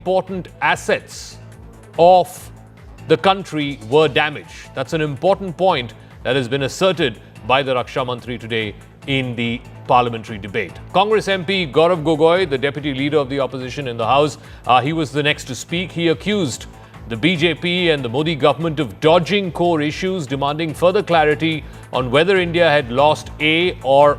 important assets of the country were damaged. That's an important point that has been asserted by the Raksha Mantri today in the parliamentary debate. Congress MP Gaurav Gogoi, the deputy leader of the opposition in the House, he was the next to speak. He accused the BJP and the Modi government of dodging core issues, demanding further clarity on whether India had lost a or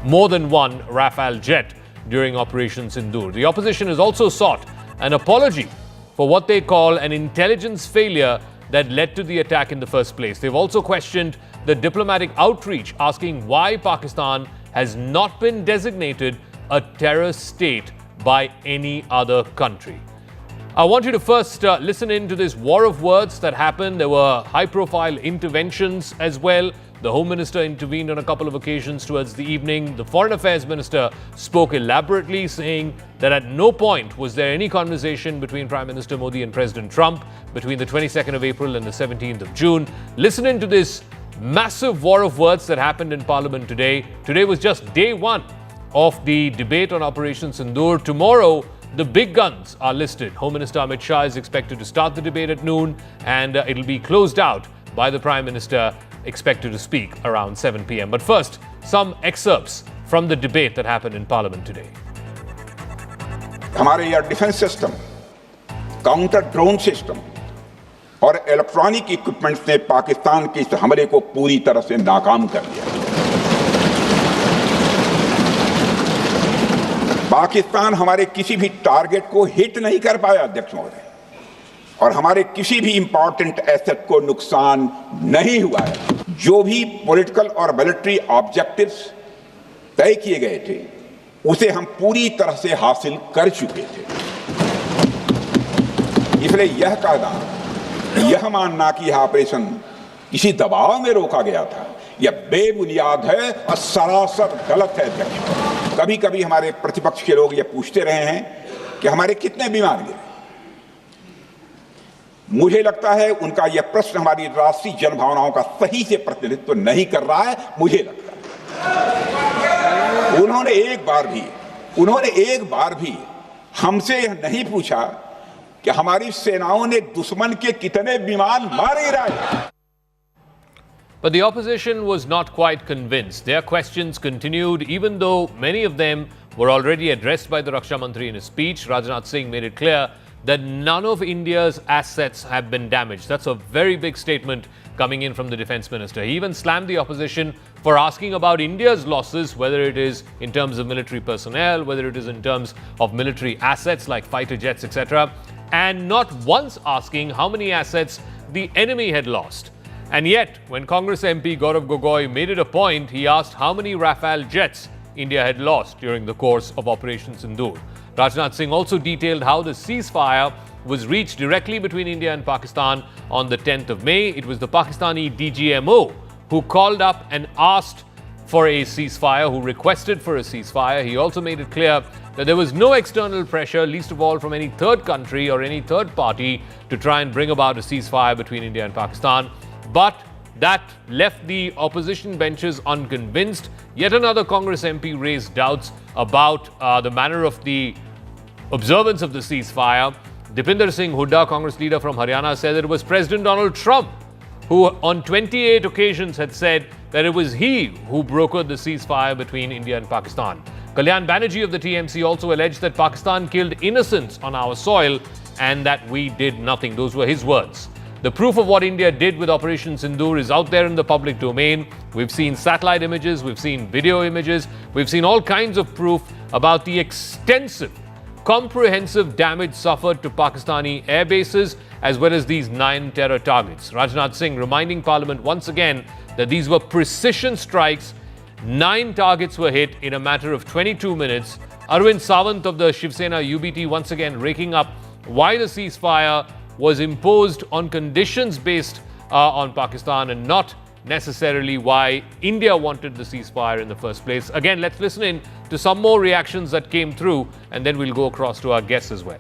more than one Rafale jet during Operation Sindoor. The opposition has also sought an apology for what they call an intelligence failure that led to the attack in the first place. They've also questioned the diplomatic outreach, asking why Pakistan has not been designated a terrorist state by any other country. I want you to first listen in to this war of words that happened. There were high-profile interventions as well. The Home Minister intervened on a couple of occasions towards the evening. The Foreign Affairs Minister spoke elaborately, saying that at no point was there any conversation between Prime Minister Modi and President Trump between the 22nd of April and the 17th of June. Listen in to this massive war of words that happened in Parliament today. Today was just day one of the debate on Operation Sindoor. Tomorrow, the big guns are listed. Home Minister Amit Shah is expected to start the debate at noon, and it'll be closed out by the Prime Minister, expected to speak around 7 p.m. But first, some excerpts from the debate that happened in Parliament today. हमारे air defence system, counter drone system और electronic equipments ने पाकिस्तान के इस हमले को पूरी तरह से नाकाम कर दिया। पाकिस्तान हमारे किसी भी टारगेट को हिट नहीं कर पाया, अध्यक्ष महोदय, और हमारे किसी भी इंपॉर्टेंट एसेट को नुकसान नहीं हुआ है। जो भी पॉलिटिकल और मिलिट्री ऑब्जेक्टिव्स तय किए गए थे, उसे हम पूरी तरह से हासिल कर चुके थे। इसलिए यह कहना, यह मानना कि यह ऑपरेशन किसी दबाव में रोका गया था, यह बेबुनियाद है और सरासर गलत है। अध्यक्ष, कभी कभी हमारे प्रतिपक्ष के लोग यह पूछते रहे हैं कि हमारे कितने विमान गिरे। मुझे लगता है उनका यह प्रश्न हमारी राष्ट्रीय जनभावनाओं का सही से प्रतिनिधित्व नहीं कर रहा है। मुझे लगता है उन्होंने एक बार भी हमसे यह नहीं पूछा कि हमारी सेनाओं ने दुश्मन के कितने विमान मारे गिराए। But the opposition was not quite convinced. Their questions continued, even though many of them were already addressed by the Raksha Mantri in his speech. Rajnath Singh made it clear that none of India's assets have been damaged. That's a very big statement coming in from the Defence Minister. He even slammed the opposition for asking about India's losses, whether it is in terms of military personnel, whether it is in terms of military assets like fighter jets, etc., and not once asking how many assets the enemy had lost. And yet, when Congress MP Gaurav Gogoi made it a point, he asked how many Rafale jets India had lost during the course of Operation Sindoor. Rajnath Singh also detailed how the ceasefire was reached directly between India and Pakistan on the 10th of May. It was the Pakistani DGMO who called up and asked for a ceasefire, who requested for a ceasefire. He also made it clear that there was no external pressure, least of all from any third country or any third party, to try and bring about a ceasefire between India and Pakistan. But that left the opposition benches unconvinced. Yet another Congress MP raised doubts about the manner of the observance of the ceasefire. Dipinder Singh Hooda, Congress leader from Haryana, said that it was President Donald Trump who on 28 occasions had said that it was he who brokered the ceasefire between India and Pakistan. Kalyan Banerjee of the TMC also alleged that Pakistan killed innocents on our soil and that we did nothing. Those were his words. The proof of what India did with Operation Sindoor is out there in the public domain. We've seen satellite images, we've seen video images, we've seen all kinds of proof about the extensive, comprehensive damage suffered to Pakistani air bases as well as these 9 terror targets. Rajnath Singh reminding Parliament once again that these were precision strikes. 9 targets were hit in a matter of 22 minutes. Arvind Sawant of the Shiv Sena UBT once again raking up why the ceasefire was imposed on conditions based on Pakistan and not necessarily why India wanted the ceasefire in the first place. Again, let's listen in to some more reactions that came through and then we'll go across to our guests as well.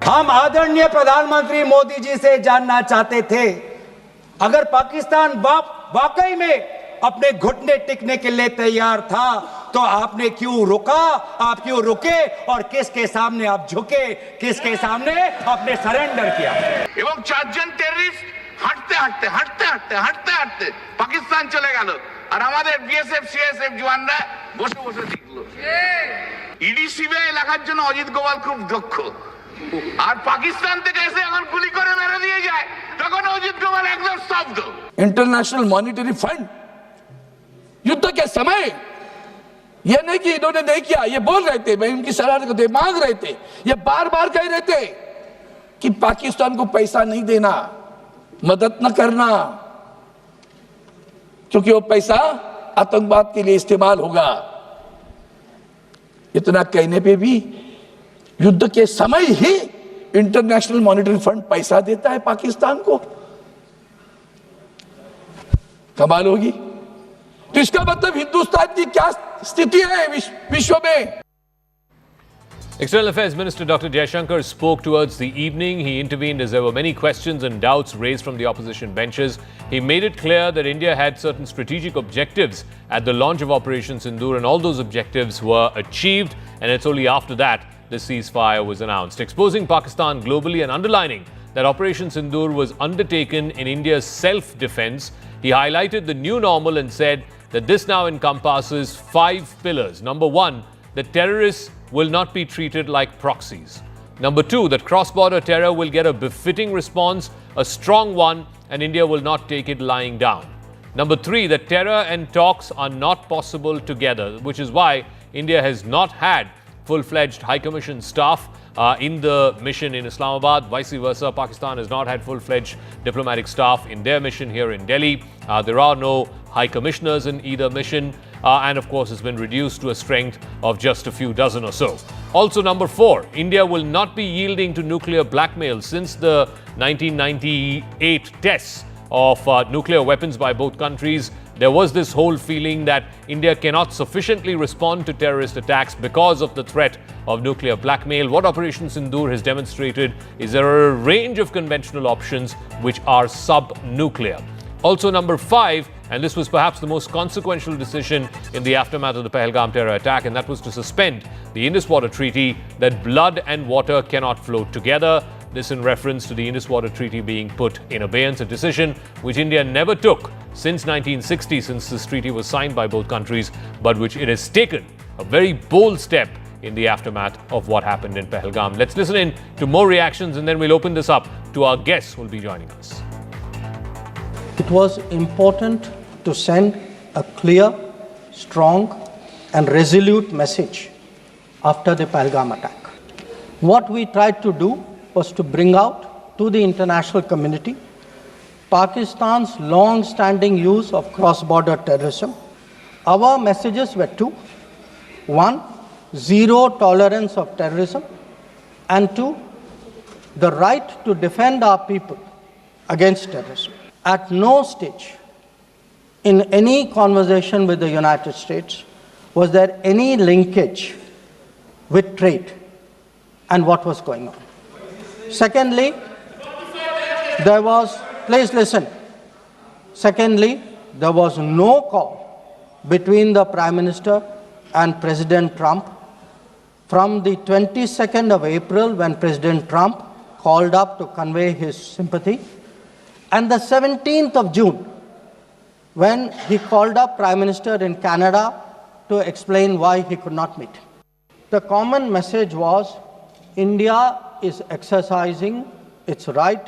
हम आदरणीय प्रधानमंत्री मोदी जी से जानना चाहते थे, अगर पाकिस्तान वाकई में अपने घुटने टिकने के लिए तैयार था तो आपने क्यों रोका, आप क्यों रुके और किसके सामने आप झुके, किसके सामने आपने सरेंडर किया? এবং চারজন টেররিস্ট হাঁটতে হাঁটতে হাঁটতে হাঁটতে হাঁটতে হাঁটতে পাকিস্তান চলে গেল, আর আমাদের বিএসএফ সিএসএফ জওয়ানরা বসে বসে দেখলো। ইডি সিবিআই এলাকার জন্য অজিত গোপাল খুব দক্ষ, আর পাকিস্তান থেকে এসে এখন গুলি করে মেরে দিয়ে যায়, তখন অজিত গোপাল একদম স্তব্ধ। इंटरनेशनल मॉनिटरी फंड युद्ध के समय ये नहीं कि इन्होंने नहीं किया, ये बोल रहे थे, मैं इनकी सलाह को मांग रहे थे, ये बार बार कह रहे थे कि पाकिस्तान को पैसा नहीं देना, मदद न करना, क्योंकि वो पैसा आतंकवाद के लिए इस्तेमाल होगा। इतना कहने पे भी युद्ध के समय ही इंटरनेशनल मॉनिटरी फंड पैसा देता है पाकिस्तान को। कमाल होगी। तो इसका मतलब हिंदुस्तान की क्या स्थिति है विश्व में। External Affairs Minister Dr. Jaishankar spoke towards the evening. He intervened as there were many questions and doubts raised from the opposition benches. He made it clear that India had certain strategic objectives at the launch of Operation Sindoor, and all those objectives were achieved, and it's only after that the ceasefire was announced. Exposing Pakistan globally and underlining that Operation Sindoor was undertaken in India's self-defense, he highlighted the new normal and said that this now encompasses 5 pillars. Number 1, that terrorists will not be treated like proxies. Number 2, that cross-border terror will get a befitting response, a strong one, and India will not take it lying down. Number 3, that terror and talks are not possible together, which is why India has not had full-fledged High Commission staff in the mission in Islamabad. Vice versa, Pakistan has not had full-fledged diplomatic staff in their mission here in Delhi. There are no High Commissioners in either mission. And of course, it's been reduced to a strength of just a few dozen or so. Also, number 4, India will not be yielding to nuclear blackmail. Since the 1998 tests of nuclear weapons by both countries, there was this whole feeling that India cannot sufficiently respond to terrorist attacks because of the threat of nuclear blackmail. What Operation Sindoor has demonstrated is there are a range of conventional options which are sub-nuclear. Also, number 5, and this was perhaps the most consequential decision in the aftermath of the Pahalgam terror attack, and that was to suspend the Indus Water Treaty, that blood and water cannot flow together. This in reference to the Indus Water Treaty being put in abeyance, a decision which India never took since 1960, since this treaty was signed by both countries, but which it has taken a very bold step in the aftermath of what happened in Pahalgam. Let's listen in to more reactions, and then we'll open this up to our guests who will be joining us. It was important to send a clear, strong and resolute message after the Pahalgam attack. What we tried to do was to bring out to the international community Pakistan's long-standing use of cross-border terrorism. Our messages were 2. 1, zero tolerance of terrorism, and 2, the right to defend our people against terrorism. At no stage in any conversation with the United States was there any linkage with trade and what was going on. Secondly, there was, please listen. Secondly, there was no call between the Prime Minister and President Trump from the 22nd of April, when President Trump called up to convey his sympathy, and the 17th of June, when he called up Prime Minister in Canada to explain why he could not meet. The common message was India is exercising its right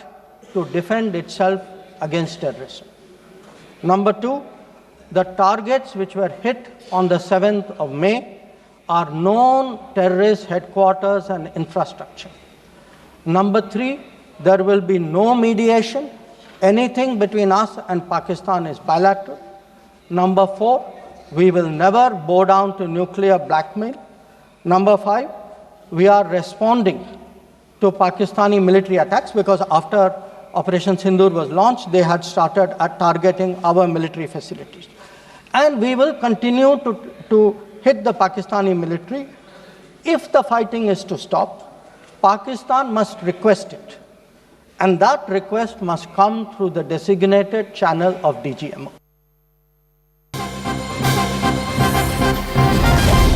to defend itself against terrorism. Number 2, the targets which were hit on the 7th of May are known terrorist headquarters and infrastructure. Number 3, there will be no mediation. Anything between us and Pakistan is bilateral. Number 4, we will never bow down to nuclear blackmail. Number 5, we are responding to Pakistani military attacks because after Operation Sindoor was launched, they had started targeting our military facilities. And we will continue to hit the Pakistani military. If the fighting is to stop, Pakistan must request it. And that request must come through the designated channel of DGMO.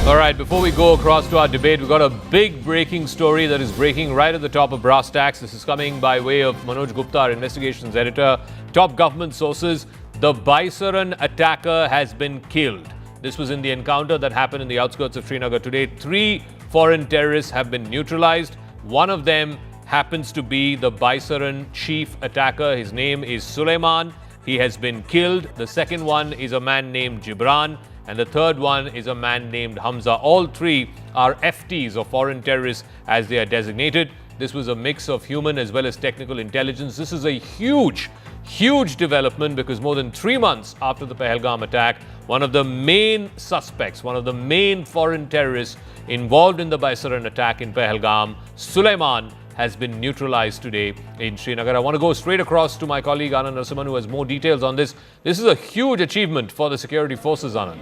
All right, before we go across to our debate, we've got a big breaking story that is breaking right at the top of brass tacks. This is coming by way of Manoj Gupta, our investigations editor. Top government sources, the Baisaran attacker has been killed. This was in the encounter that happened in the outskirts of Srinagar today. 3 foreign terrorists have been neutralized. One of them happens to be the Baisaran chief attacker. His name is Suleiman. He has been killed. The second one is a man named Gibran. And the third one is a man named Hamza. All 3 are FTs, or foreign terrorists as they are designated. This was a mix of human as well as technical intelligence. This is a huge development because more than 3 months after the Pahalgam attack, one of the main suspects, one of the main foreign terrorists involved in the Baisaran attack in Pahalgam, Suleiman, has been neutralized today in Srinagar. I want to go straight across to my colleague Anand Narasimhan, who has more details on this. This is a huge achievement for the security forces, Anand.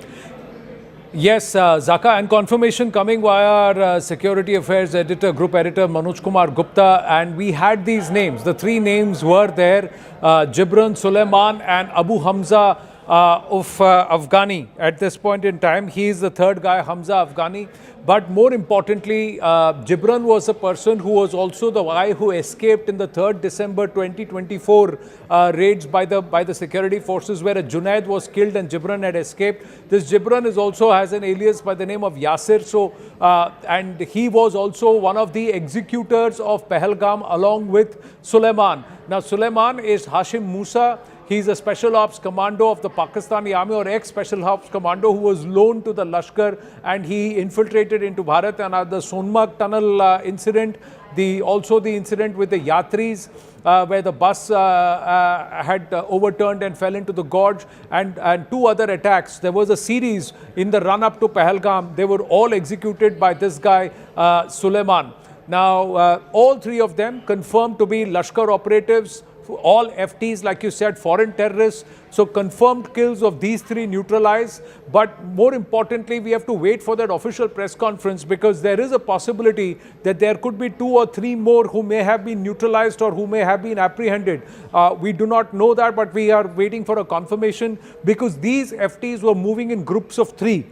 Yes, Zaka, and confirmation coming via our security affairs editor, group editor Manoj Kumar Gupta, and we had these names. The 3 names were there, Gibran, Suleiman and Abu Hamza of Afghani at this point in time. He is the third guy, Hamza Afghani. But more importantly, Gibran was a person who was also the guy who escaped in the 3rd December 2024 raids by the security forces, where a Junaid was killed and Gibran had escaped. This Gibran is also has an alias by the name of Yasir. So, and he was also one of the executors of Pahalgam along with Suleiman. Now, Suleiman is Hashim Musa. He's a special ops commando of the Pakistani army, or ex-special ops commando, who was loaned to the Lashkar, and he infiltrated into Bharat. And the Sonmarg tunnel incident, also the incident with the Yatris, where the bus had overturned and fell into the gorge, and 2 other attacks. There was a series in the run-up to Pahalgam. They were all executed by this guy, Suleiman. Now, all 3 of them confirmed to be Lashkar operatives, all FTs, like you said, foreign terrorists. So confirmed kills of these 3 neutralized. But more importantly, we have to wait for that official press conference, because there is a possibility that there could be 2 or 3 more who may have been neutralized or who may have been apprehended. We do not know that, but we are waiting for a confirmation, because these FTs were moving in groups of 3.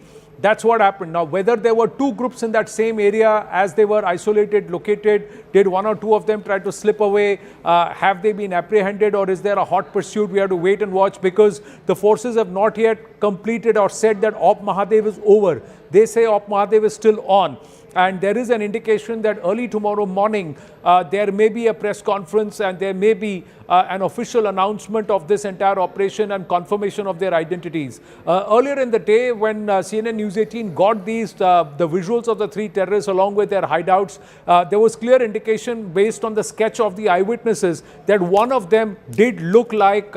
That's what happened. Now, whether there were 2 groups in that same area as they were isolated, located, did 1 or 2 of them try to slip away? Have they been apprehended, or is there a hot pursuit? We have to wait and watch, because the forces have not yet completed or said that Op Mahadev is over. They say Op Mahadev is still on. And there is an indication that early tomorrow morning, there may be a press conference, and there may be an official announcement of this entire operation and confirmation of their identities. Earlier in the day, when CNN News 18 got these, the visuals of the 3 terrorists along with their hideouts, there was clear indication based on the sketch of the eyewitnesses that one of them did look like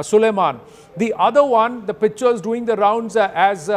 Suleiman. The other one, the pictures doing the rounds as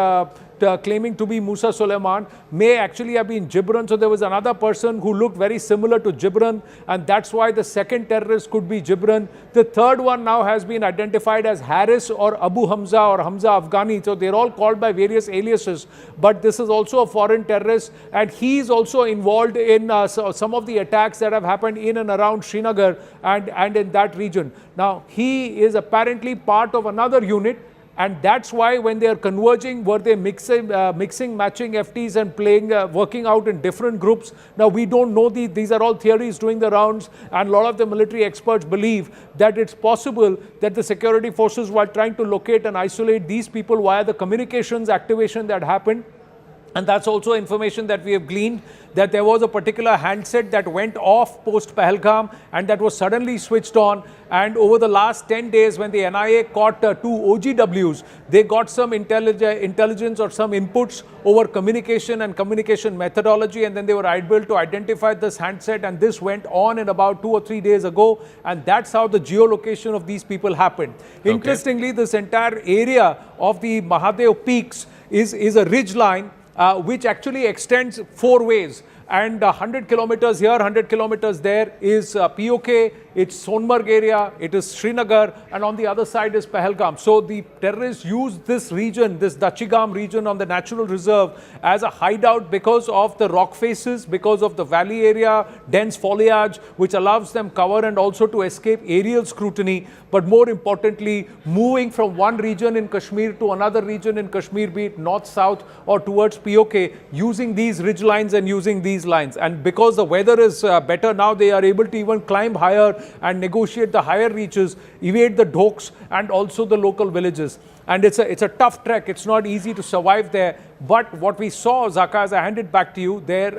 claiming to be Musa Suleiman, may actually have been Gibran. So there was another person who looked very similar to Gibran, and that's why the second terrorist could be Gibran. The third one now has been identified as Haris or Abu Hamza or Hamza Afghani. So they're all called by various aliases, but this is also a foreign terrorist, and he is also involved in some of the attacks that have happened in and around Srinagar and in that region. Now, he is apparently part of another unit, and that's why when they are converging, were they mixing, matching FTs and playing, working out in different groups? Now, we don't know. These are all theories doing the rounds, and a lot of the military experts believe that it's possible that the security forces, while trying to locate and isolate these people via the communications activation that happened, and that's also information that we have gleaned, that there was a particular handset that went off post Pahalgam and that was suddenly switched on. And over the last 10 days, when the NIA caught 2 OGWs, they got some intelligence or some inputs over communication and communication methodology, and then they were able to identify this handset, and this went on in about 2 or 3 days ago, and that's how the geolocation of these people happened. Okay. Interestingly, this entire area of the Mahadev peaks is a ridge line which actually extends 4 ways. and 100 kilometers here, 100 kilometers there is POK, it's Sonmarg area, it is Srinagar, and on the other side is Pahalgam. So the terrorists use this region, this Dachigam region on the natural reserve as a hideout because of the rock faces, because of the valley area, dense foliage, which allows them cover and also to escape aerial scrutiny. But more importantly, moving from one region in Kashmir to another region in Kashmir, be it north, south or towards POK, using these ridge lines and using these lines. And because the weather is better now, they are able to even climb higher and negotiate the higher reaches, evade the Doks and also the local villages. And it's a tough trek. It's not easy to survive there. But what we saw, Zaka, as I hand it back to you, there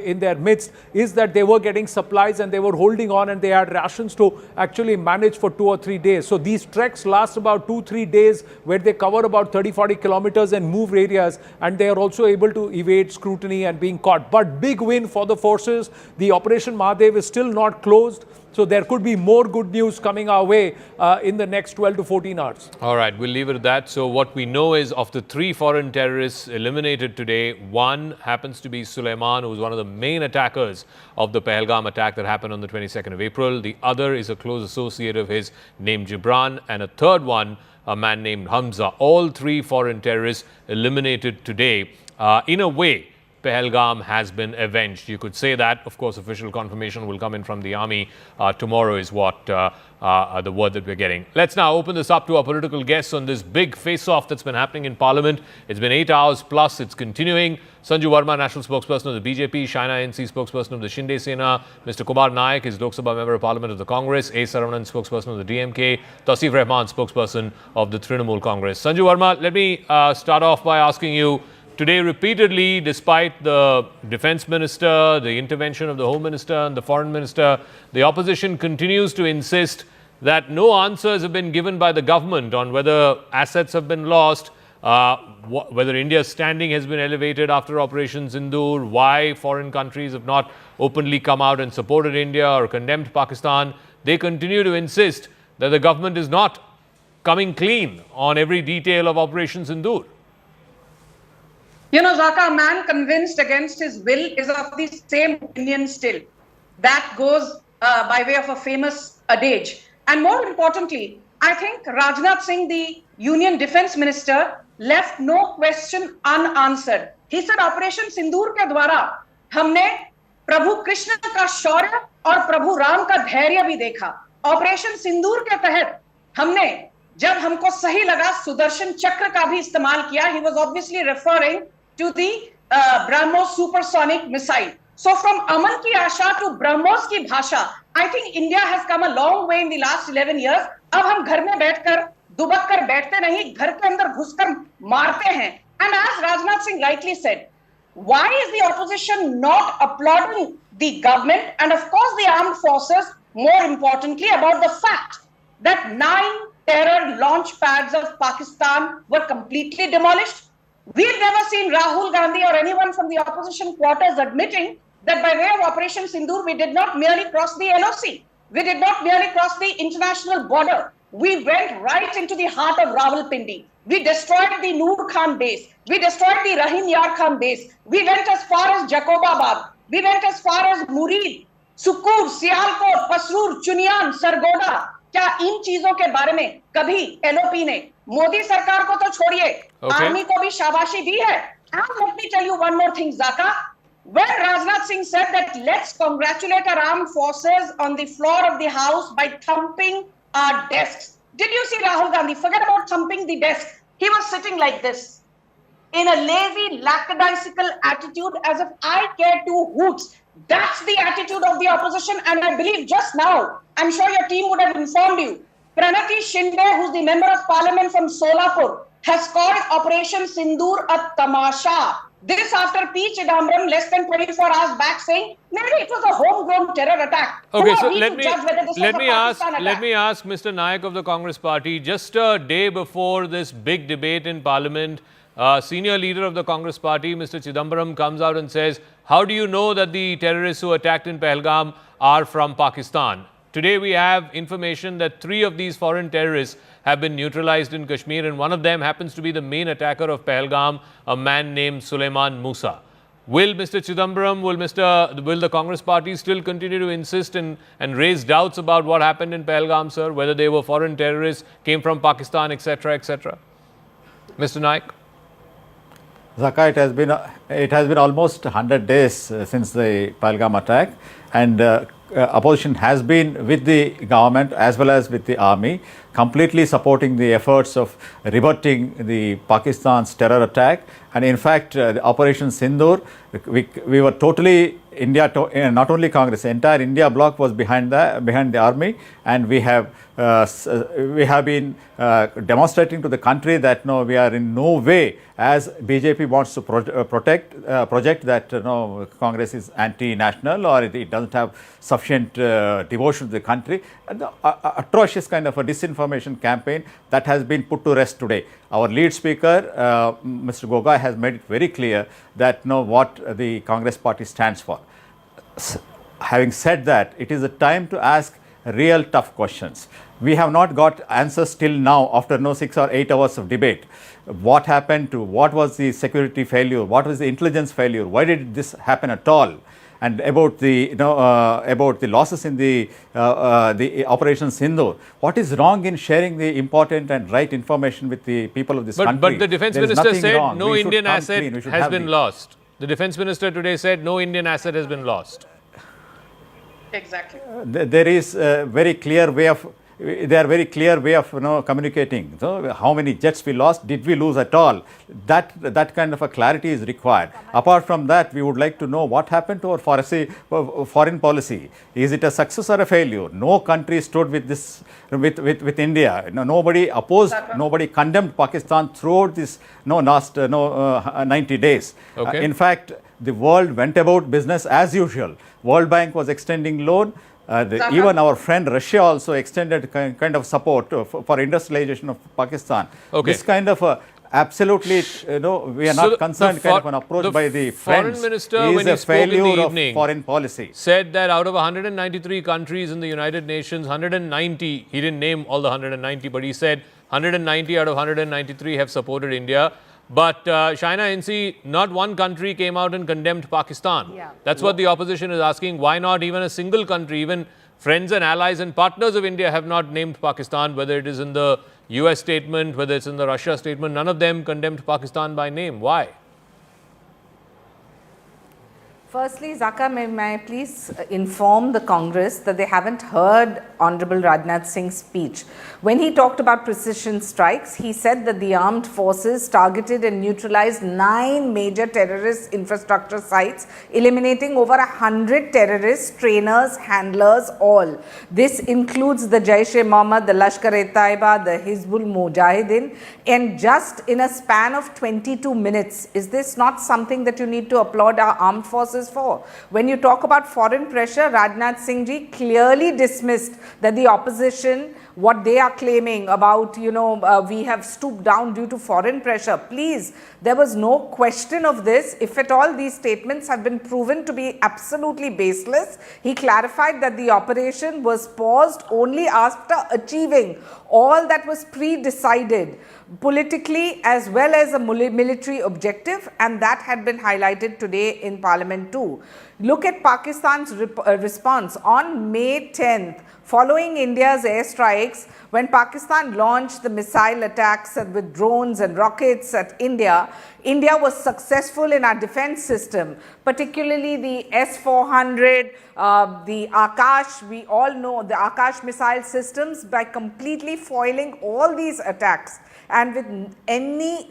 in their midst, is that they were getting supplies and they were holding on, and they had rations to actually manage for 2 or 3 days. So these treks last about 2-3 days, where they cover about 30-40 kilometers and move areas, and they are also able to evade scrutiny and being caught. But big win for the forces. The Operation Mahadev is still not closed. So there could be more good news coming our way in the next 12 to 14 hours. All right, we'll leave it at that. So what we know is, of the 3 foreign terrorists eliminated today, one happens to be Suleiman, who was one of the main attackers of the Pahalgam attack that happened on the 22nd of April. The other is a close associate of his named Gibran, and a third one, a man named Hamza. All 3 foreign terrorists eliminated today. In a way, Pahalgam has been avenged. You could say that. Of course, official confirmation will come in from the army tomorrow is what the word that we're getting. Let's now open this up to our political guests on this big face-off that's been happening in Parliament. It's been 8 hours plus. It's continuing. Sanju Verma, National Spokesperson of the BJP, Shaina NC, Spokesperson of the Shinde Sena, Mr. Kumar Nayak is Lok Sabha Member of Parliament of the Congress, A. Saravanan, Spokesperson of the DMK, Tausif Rahman, Spokesperson of the Trinamool Congress. Sanju Verma, let me start off by asking you, today, repeatedly, despite the defense minister, the intervention of the home minister and the foreign minister, the opposition continues to insist that no answers have been given by the government on whether assets have been lost, whether India's standing has been elevated after Operation Sindoor, why foreign countries have not openly come out and supported India or condemned Pakistan. They continue to insist that the government is not coming clean on every detail of Operation Sindoor. You know, Zaka, a man convinced against his will is of the same opinion still. That goes by way of a famous adage. And more importantly, I think Rajnath Singh, the Union Defence Minister, left no question unanswered. He said, Operation Sindoor के द्वारा हमने प्रभु कृष्ण का शौर्य और प्रभु राम का धैर्य भी देखा. Operation सिंदूर के तहत हमने जब हमको सही लगा सुदर्शन चक्र का भी इस्तेमाल किया. He was obviously referring to the BrahMos supersonic missile. So from Aman ki Asha to BrahMos ki bhasha, I think India has come a long way in the last 11 years. अब हम घर में बैठकर दुबक कर बैठते नहीं, घर के अंदर घुसकर मारते हैं. And as Rajnath Singh rightly said, why is the opposition not applauding the government and of course the armed forces, more importantly, about the fact that 9 terror launch pads of Pakistan were completely demolished? We've never seen Rahul Gandhi or anyone from the opposition quarters admitting that by way of Operation Sindoor, we did not merely cross the LOC. We did not merely cross the international border. We went right into the heart of Rawalpindi. We destroyed the Noor Khan base. We destroyed the Rahim Yar Khan base. We went as far as Jacobabad. We went as far as Murid, Sukur, Sialkot, Pasrur, Chunian, Sargoda. क्या इन चीजों के बारे में कभी LOP ने मोदी सरकार को तो छोड़िए, आर्मी को भी शाबाशी दी है? And let me tell you one more thing, Zaka. When Rajnath Singh said that let's congratulate our armed forces on the floor of the house by thumping our desks, did you see Rahul Gandhi? Forget about thumping the desk. He was sitting like this, in a lazy, lackadaisical attitude, as if I care two hoots. That's the attitude of the opposition, and I believe just now, I'm sure your team would have informed you, Pranati Shinde, who's the member of parliament from Solapur, has called Operation Sindoor a tamasha. This after P. Chidambaram less than 24 hours back saying, maybe it was a homegrown terror attack. Okay, so let me ask Mr. Nayak of the Congress Party, just a day before this big debate in Parliament, senior leader of the Congress Party, Mr. Chidambaram, comes out and says, how do you know that the terrorists who attacked in Pahalgam are from Pakistan? Today we have information that 3 of these foreign terrorists have been neutralized in Kashmir, and one of them happens to be the main attacker of Pahalgam, a man named Suleiman Musa. Will Mr. Chidambaram, will the Congress party still continue to insist and raise doubts about what happened in Pahalgam, sir? Whether they were foreign terrorists, came from Pakistan, etc., etc. Mr. Naik? Zaka, it has been almost 100 days since the Pahalgam attack, and opposition has been with the government as well as with the army, completely supporting the efforts of rebutting the Pakistan's terror attack. And in fact, the Operation Sindoor, we were totally not only Congress, the entire India bloc was behind the army, and we have been demonstrating to the country that no, we are in no way, as BJP wants to project that Congress is anti-national or it doesn't have sufficient devotion to the country. And the atrocious kind of a disinformation campaign that has been put to rest today. Our lead speaker, Mr. Gogoi, has made it very clear that what the Congress party stands for. Having said that, it is a time to ask real tough questions. We have not got answers till now after 6 or 8 hours of debate. What happened what was the security failure? What was the intelligence failure? Why did this happen at all? And about the losses in the Operation Sindoor. What is wrong in sharing the important and right information with the people of this country? But the defense minister said no Indian asset has been lost. The defense minister today said no Indian asset has been lost. Exactly. There is a very clear way of communicating. So how many jets we lost? Did we lose at all? That kind of a clarity is required. Apart from that, we would like to know what happened to our foreign policy. Is it a success or a failure? No country stood with this with India. Nobody opposed. Nobody condemned Pakistan throughout this last 90 days. Okay. In fact, the world went about business as usual. World Bank was extending loan. Even our friend Russia also extended kind of support for industrialization of Pakistan. Okay. This kind of absolutely, we are not concerned kind of an approach by the friends. Foreign minister, is when he a spoke in the failure of evening, foreign policy. Said that out of 193 countries in the United Nations, 190, he didn't name all the 190, but he said 190 out of 193 have supported India. But Shaina Insi, not one country came out and condemned Pakistan. Yeah. That's what the opposition is asking. Why not even a single country? Even friends and allies and partners of India have not named Pakistan, whether it is in the US statement, whether it's in the Russia statement. None of them condemned Pakistan by name. Why? Firstly, Zaka, may I please inform the Congress that they haven't heard Honorable Rajnath Singh's speech. When he talked about precision strikes, he said that the armed forces targeted and neutralized 9 major terrorist infrastructure sites, eliminating over 100 terrorists, trainers, handlers, all. This includes the Jaish-e-Mohammed, the Lashkar-e-Taiba, the Hizbul Mujahideen, and just in a span of 22 minutes. Is this not something that you need to applaud our armed forces for? When you talk about foreign pressure, Rajnath Singh ji clearly dismissed that the opposition, what they are claiming about, we have stooped down due to foreign pressure. Please, there was no question of this. If at all these statements have been proven to be absolutely baseless, he clarified that the operation was paused only after achieving all that was pre-decided politically as well as a military objective, and that had been highlighted today in Parliament too. Look at Pakistan's response on May 10th. Following India's airstrikes, when Pakistan launched the missile attacks with drones and rockets at India, India was successful in our defense system, particularly the S-400, the Akash. We all know the Akash missile systems, by completely foiling all these attacks and with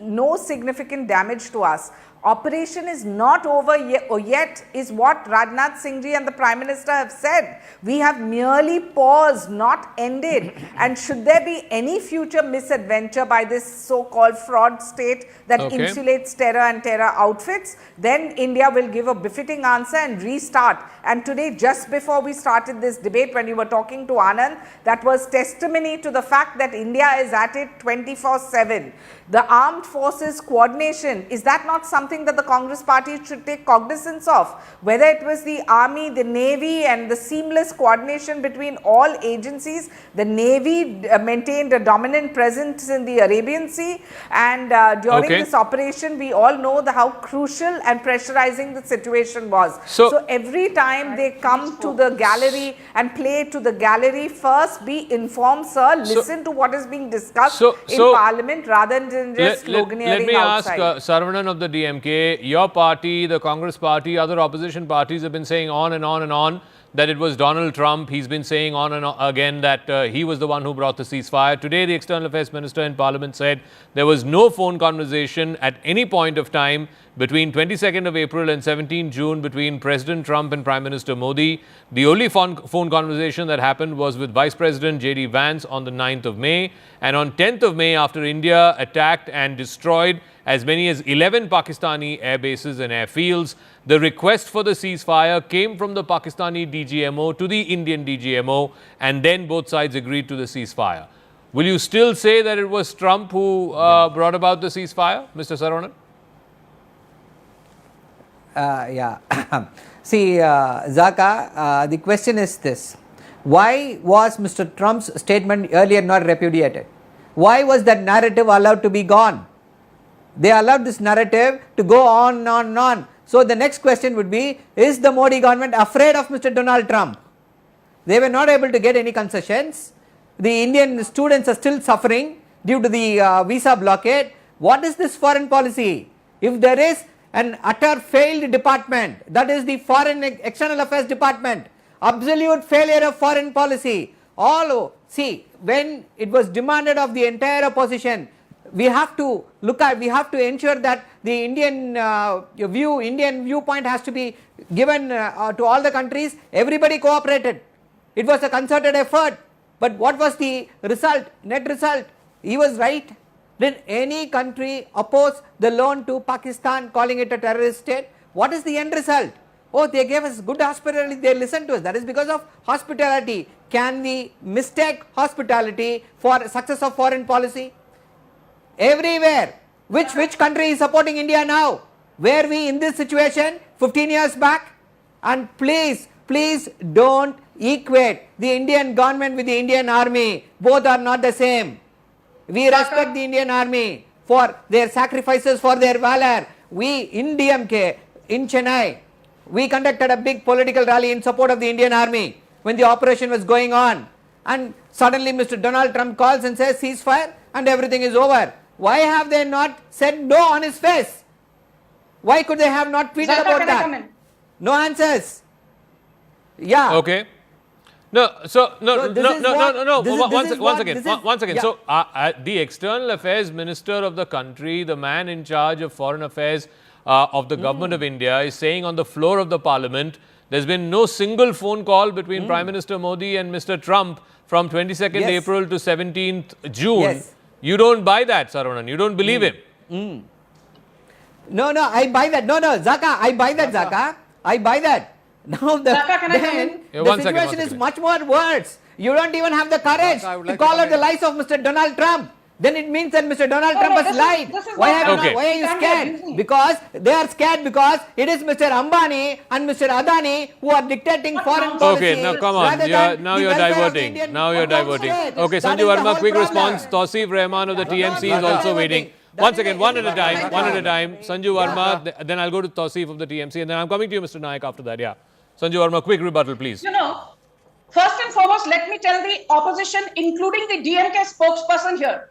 no significant damage to us. Operation is not over yet is what Rajnath Singh ji and the Prime Minister have said. We have merely paused, not ended. And should there be any future misadventure by this so-called fraud state that insulates terror and terror outfits, then India will give a befitting answer and restart. And today, just before we started this debate, when you were talking to Anand, that was testimony to the fact that India is at it 24/7. The armed forces coordination, is that not something something that the Congress party should take cognizance of. Whether it was the army, the navy, and the seamless coordination between all agencies, the navy maintained a dominant presence in the Arabian Sea, and during this operation, we all know how crucial and pressurizing the situation was. So every time they come to the gallery and play to the gallery, first be informed, sir, listen to what is being discussed in Parliament rather than just sloganeering Let me outside. ask Saravanan of the DMK, your party, the Congress party, other opposition parties have been saying on and on and on that it was Donald Trump. He's been saying on and on again that he was the one who brought the ceasefire. Today, the External Affairs Minister in Parliament said there was no phone conversation at any point of time between 22nd of April and 17 June between President Trump and Prime Minister Modi. The only phone conversation that happened was with Vice President J.D. Vance on the 9th of May. And on 10th of May, after India attacked and destroyed as many as 11 Pakistani air bases and airfields, the request for the ceasefire came from the Pakistani DGMO to the Indian DGMO, and then both sides agreed to the ceasefire. Will you still say that it was Trump who brought about the ceasefire, Mr. Saravanan? See, Zaka, the question is this. Why was Mr. Trump's statement earlier not repudiated? Why was that narrative allowed to be gone? They allowed this narrative to go on and on and on. So the next question would be, is the Modi government afraid of Mr. Donald Trump? They were not able to get any concessions. The Indian students are still suffering due to the visa blockade. What is this foreign policy? If there is an utter failed department, that is the Foreign External Affairs Department, absolute failure of foreign policy. See, when it was demanded of the entire opposition, we have to ensure that the Indian viewpoint has to be given to all the countries. Everybody cooperated. It was a concerted effort. But what was the result, net result? He was right. Did any country oppose the loan to Pakistan, calling it a terrorist state? What is the end result? Oh, they gave us good hospitality, they listened to us. That is because of hospitality. Can we mistake hospitality for success of foreign policy? Everywhere. Which country is supporting India now? Were we in this situation 15 years back? And please don't equate the Indian government with the Indian army. Both are not the same. We respect the Indian army for their sacrifices, for their valor. We in DMK, in Chennai, we conducted a big political rally in support of the Indian army when the operation was going on. And suddenly Mr. Donald Trump calls and says ceasefire and everything is over. Why have they not said no on his face? Why could they have not tweeted about that? No answers. Yeah. Okay. No. Once again. So the External Affairs Minister of the country, the man in charge of foreign affairs of the government of India, is saying on the floor of the Parliament, there's been no single phone call between Prime Minister Modi and Mr. Trump from 22nd April to 17th June. Yes. You don't buy that, Saravanan. You don't believe him. No, I buy that. No, Zaka, I buy that, Zaka. I buy that. Now the situation is much more worse. You don't even have the courage to call out the lies of Mr. Donald Trump. Then it means that Mr. Donald Trump has lied. Why are you scared? Because they are scared because it is Mr. Ambani and Mr. Adani who are dictating foreign policy. Okay, now come on. Now you're diverting. Okay, Sanjeev Verma, quick response. Tausif Rahman of the TMC is also waiting. Once again, one at a time. Sanjeev Verma, then I'll go to Tausif of the TMC, and then I'm coming to you, Mr. Naik, after that. Yeah. Sanjeev Verma, quick rebuttal, please. First and foremost, let me tell the opposition, including the DMK spokesperson here.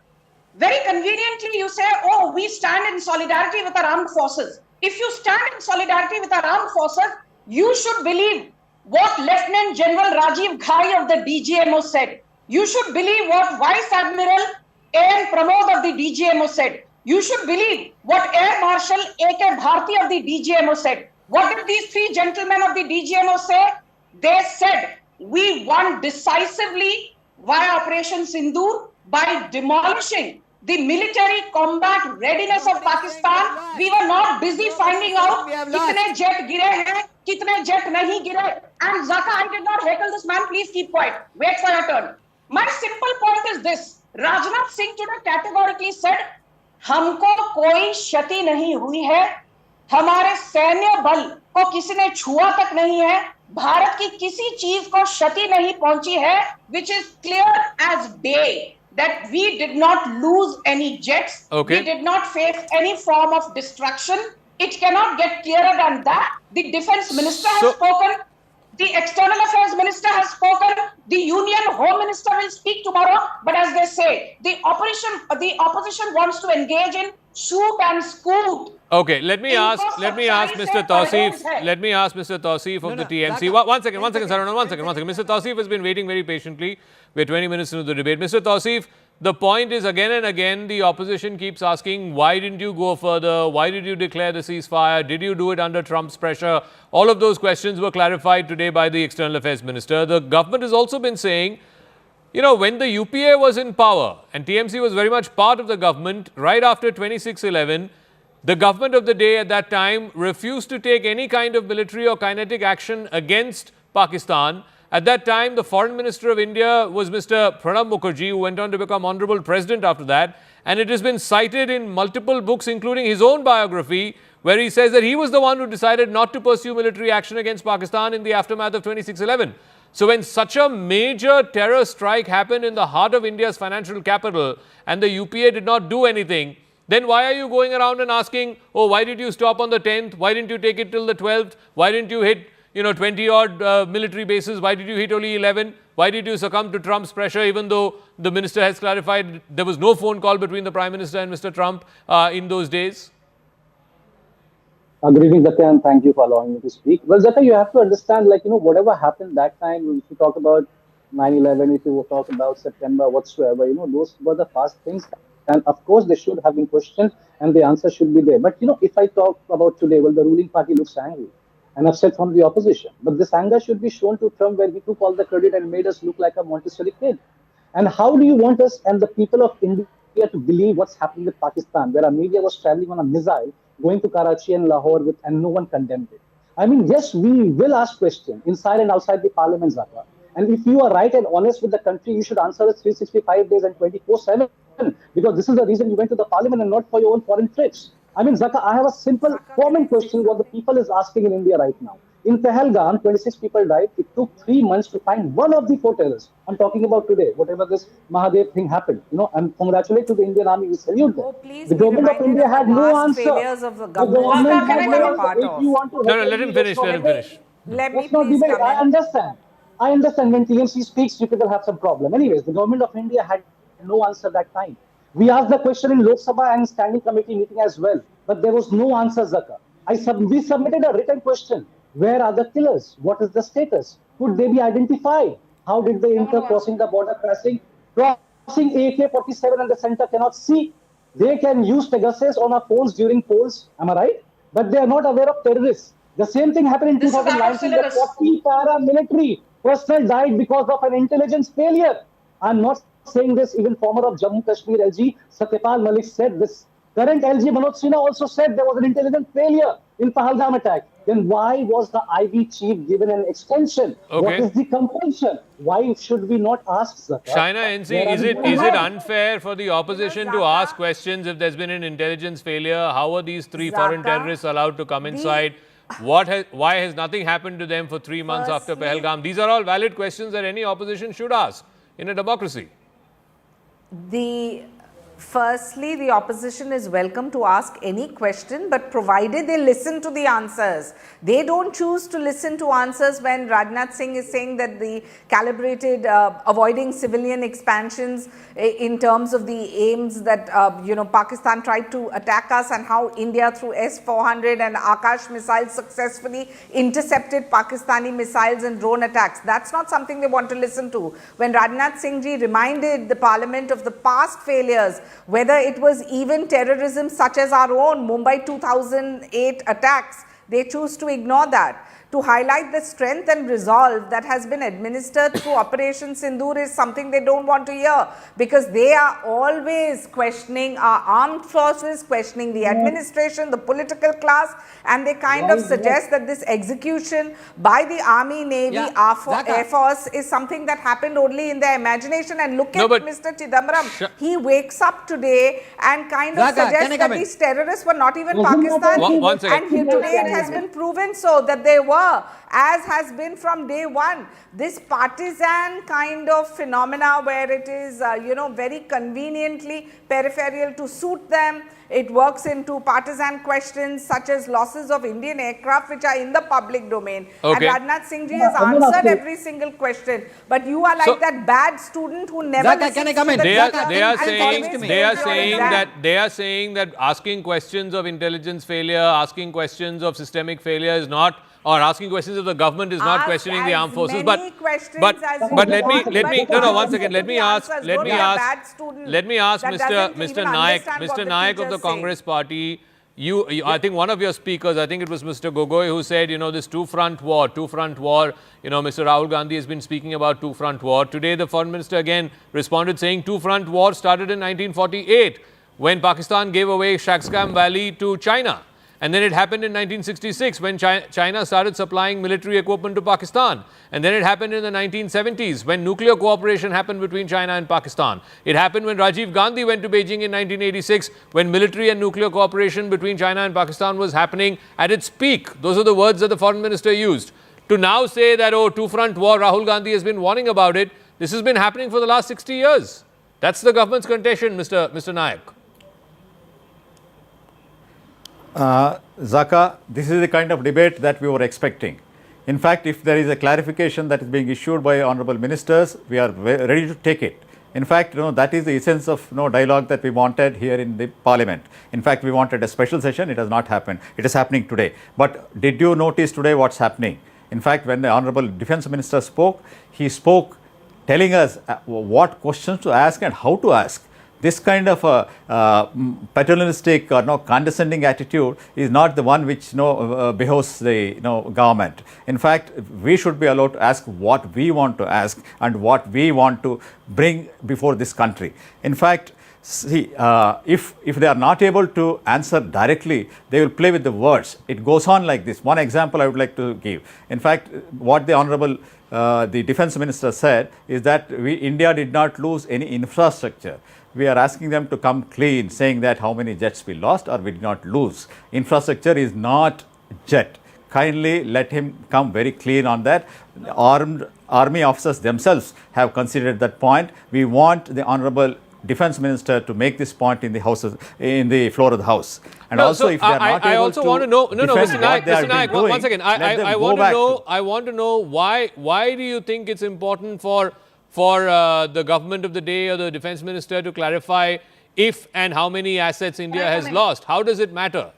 Very conveniently, you say, oh, we stand in solidarity with our armed forces. If you stand in solidarity with our armed forces, you should believe what Lieutenant General Rajiv Ghai of the DGMO said. You should believe what Vice Admiral A.N. Pramod of the DGMO said. You should believe what Air Marshal A.K. Bharti of the DGMO said. What did these three gentlemen of the DGMO say? They said, we won decisively via Operation Sindoor by demolishing the military combat readiness of Pakistan. We were not busy finding out kitne jet gire hain, kitne jet nahi gire. And Zaka, I did not heckle this man. Please keep quiet. Wait for your turn. My simple point is this. Rajnath Singh today categorically said, हमको कोई क्षति नहीं हुई है. हमारे सैन्य बल को किसी ने छुआ तक नहीं है, भारत की किसी चीज को क्षति नहीं पहुंची है, which is clear as day that we did not lose any jets, we did not face any form of destruction. It cannot get clearer than that. The defense minister has spoken, the external affairs minister has spoken, the union home minister will speak tomorrow, but as they say, the opposition wants to engage in shoot and scoot. Okay, let me ask Mr. Tausif of the TMC. One second, Saranam, one second. Mr. Tausif has been waiting very patiently. We're 20 minutes into the debate. Mr. Tausif, the point is again and again the opposition keeps asking, why didn't you go further? Why did you declare the ceasefire? Did you do it under Trump's pressure? All of those questions were clarified today by the External Affairs Minister. The government has also been saying, you know, when the UPA was in power and TMC was very much part of the government, right after 26/11, the government of the day at that time refused to take any kind of military or kinetic action against Pakistan. At that time, the Foreign Minister of India was Mr. Pranab Mukherjee, who went on to become Honorable President after that. And it has been cited in multiple books, including his own biography, where he says that he was the one who decided not to pursue military action against Pakistan in the aftermath of 26/11. So when such a major terror strike happened in the heart of India's financial capital and the UPA did not do anything, then why are you going around and asking, oh, why did you stop on the 10th? Why didn't you take it till the 12th? Why didn't you hit, 20 odd military bases? Why did you hit only 11? Why did you succumb to Trump's pressure, even though the minister has clarified there was no phone call between the Prime Minister and Mr. Trump in those days? Good evening, Zaka, and thank you for allowing me to speak. Well, Zaka, you have to understand, whatever happened that time, if you talk about 9/11, if you talk about September, whatsoever, those were the past things. And of course, they should have been questioned and the answer should be there. But, if I talk about today, well, the ruling party looks angry and upset from the opposition. But this anger should be shown to Trump, where he took all the credit and made us look like a Montessori kid. And how do you want us and the people of India to believe what's happening with Pakistan, where our media was traveling on a missile, going to Karachi and Lahore, and no one condemned it? I mean, yes, we will ask questions inside and outside the parliament, Zaka. And if you are right and honest with the country, you should answer us 365 days and 24/7. Because this is the reason you went to the parliament and not for your own foreign trips. I mean, Zaka, I have a simple common question what the people is asking in India right now. In Pahalgam, 26 people died. It took 3 months to find one of the 4 terrorists. I'm talking about today, whatever this Mahadev thing happened. And congratulate to the Indian Army. We salute them. The government of India had no answer. The government had no answer. If you want to let him finish. Let me please come in. I understand when TMC speaks, you people have some problem. Anyways, the government of India had no answer that time. We asked the question in Lok Sabha and standing committee meeting as well, but there was no answer, Zaka. We submitted a written question. Where are the killers? What is the status? Could they be identified? How did they enter crossing the border, crossing AK-47 and the center cannot see? They can use Pegasus on our phones during polls, am I right? But they are not aware of terrorists. The same thing happened in 2019. The 40 paramilitary personnel died because of an intelligence failure. I'm not saying this, even former of Jammu Kashmir LG Satyapal Malik said this. Current LG Manoj Sinha also said there was an intelligence failure in Pahalgam attack. Then why was the IB chief given an extension? Okay. What is the compulsion? Why should we not ask, Zaka? China NC, is it unfair for the opposition to ask questions if there's been an intelligence failure? How are these 3 foreign terrorists allowed to come inside? Why has nothing happened to them for 3 months after Pahalgam? These are all valid questions that any opposition should ask in a democracy. Firstly, the opposition is welcome to ask any question, but provided they listen to the answers. They don't choose to listen to answers when Rajnath Singh is saying that the calibrated avoiding civilian expansions in terms of the aims that Pakistan tried to attack us, and how India through S-400 and Akash missiles successfully intercepted Pakistani missiles and drone attacks. That's not something they want to listen to. When Rajnath Singh ji reminded the parliament of the past failures, whether it was even terrorism such as our own Mumbai 2008 attacks, they choose to ignore that. to highlight the strength and resolve that has been administered through Operation Sindoor is something they don't want to hear, because they are always questioning our armed forces, questioning the administration, the political class, and they kind of suggest that this execution by the Army, Navy, Air Force is something that happened only in their imagination. And look at Mr. Chidambaram. He wakes up today and kind of suggests that these terrorists were not even Pakistani. One second. And today it has been proven so that they were, as has been from day one. This partisan kind of phenomena where it is, very conveniently peripheral to suit them. It works into partisan questions such as losses of Indian aircraft which are in the public domain. Okay. And Rajnath Singh ji has answered every single question. But you are like that bad student who never listens to the They are saying that asking questions of intelligence failure, asking questions of systemic failure is not, or asking questions of the government is not questioning the armed forces. But let me one second. Let me ask Mr. Nayak of the Congress Party. I think one of your speakers, I think it was Mr. Gogoi, who said, this two-front war, Mr. Rahul Gandhi has been speaking about two-front war. Today, the foreign minister again responded saying two-front war started in 1948 when Pakistan gave away Shaksgam Valley to China. And then it happened in 1966 when China started supplying military equipment to Pakistan. And then it happened in the 1970s when nuclear cooperation happened between China and Pakistan. It happened when Rajiv Gandhi went to Beijing in 1986 when military and nuclear cooperation between China and Pakistan was happening at its peak. Those are the words that the foreign minister used. To now say that, two-front war, Rahul Gandhi has been warning about it, this has been happening for the last 60 years. That's the government's contention, Mr. Nayak. Zaka, this is the kind of debate that we were expecting. In fact, if there is a clarification that is being issued by honorable ministers, we are ready to take it. In fact, that is the essence of dialogue that we wanted here in the parliament. In fact, we wanted a special session. It has not happened. It is happening today. But did you notice today what's happening? In fact, when the honorable defense minister spoke, he spoke telling us what questions to ask and how to ask. This kind of paternalistic or condescending attitude is not the one which behoves the government. In fact, we should be allowed to ask what we want to ask and what we want to bring before this country. In fact, see, if they are not able to answer directly, they will play with the words. It goes on like this. One example I would like to give. In fact, what the honorable the defense minister said is that India did not lose any infrastructure. We are asking them to come clean, saying that how many jets we lost or we did not lose. Infrastructure is not jet. Kindly let him come very clean on that. Armed army officers themselves have considered that point. We want the honorable defense minister to make this point in the houses, in the floor of the house. And if they are not able to want to know, Mr. Nayak, one second. I want to know why do you think it's important for the government of the day or the defense minister to clarify if and how many assets India has lost? How does it matter?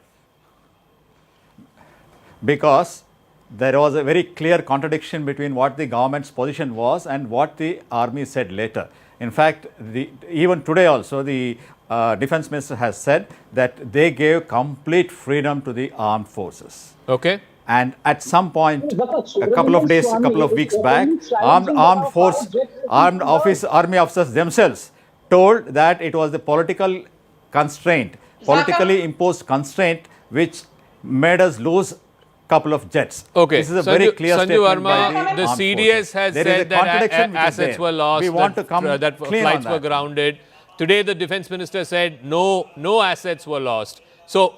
Because there was a very clear contradiction between what the government's position was and what the army said later. In fact, even today also the defense minister has said that they gave complete freedom to the armed forces. Okay. And at some point, a couple of weeks back, army officers themselves told that it was the politically imposed constraint which made us lose couple of jets. Okay. This is a very clear Sanju statement Verma, by the CDS has said that assets were lost, we want to come that flights were grounded. Today, the defense minister said no assets were lost. So,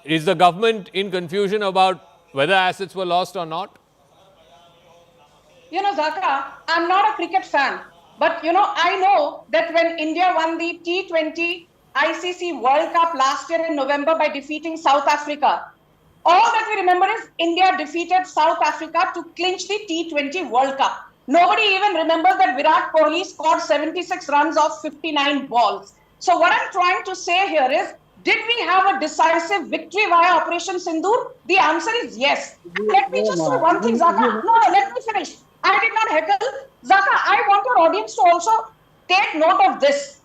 is the government in confusion about whether assets were lost or not? Zaka, I'm not a cricket fan, but I know that when India won the T20 ICC World Cup last year in November by defeating South Africa, all that we remember is India defeated South Africa to clinch the T20 World Cup. Nobody even remembers that Virat Kohli scored 76 runs off 59 balls. So what I'm trying to say here is, did we have a decisive victory via Operation Sindoor? The answer is yes. Let me just say one thing, Zaka. No, let me finish. I did not heckle. Zaka, I want your audience to also take note of this.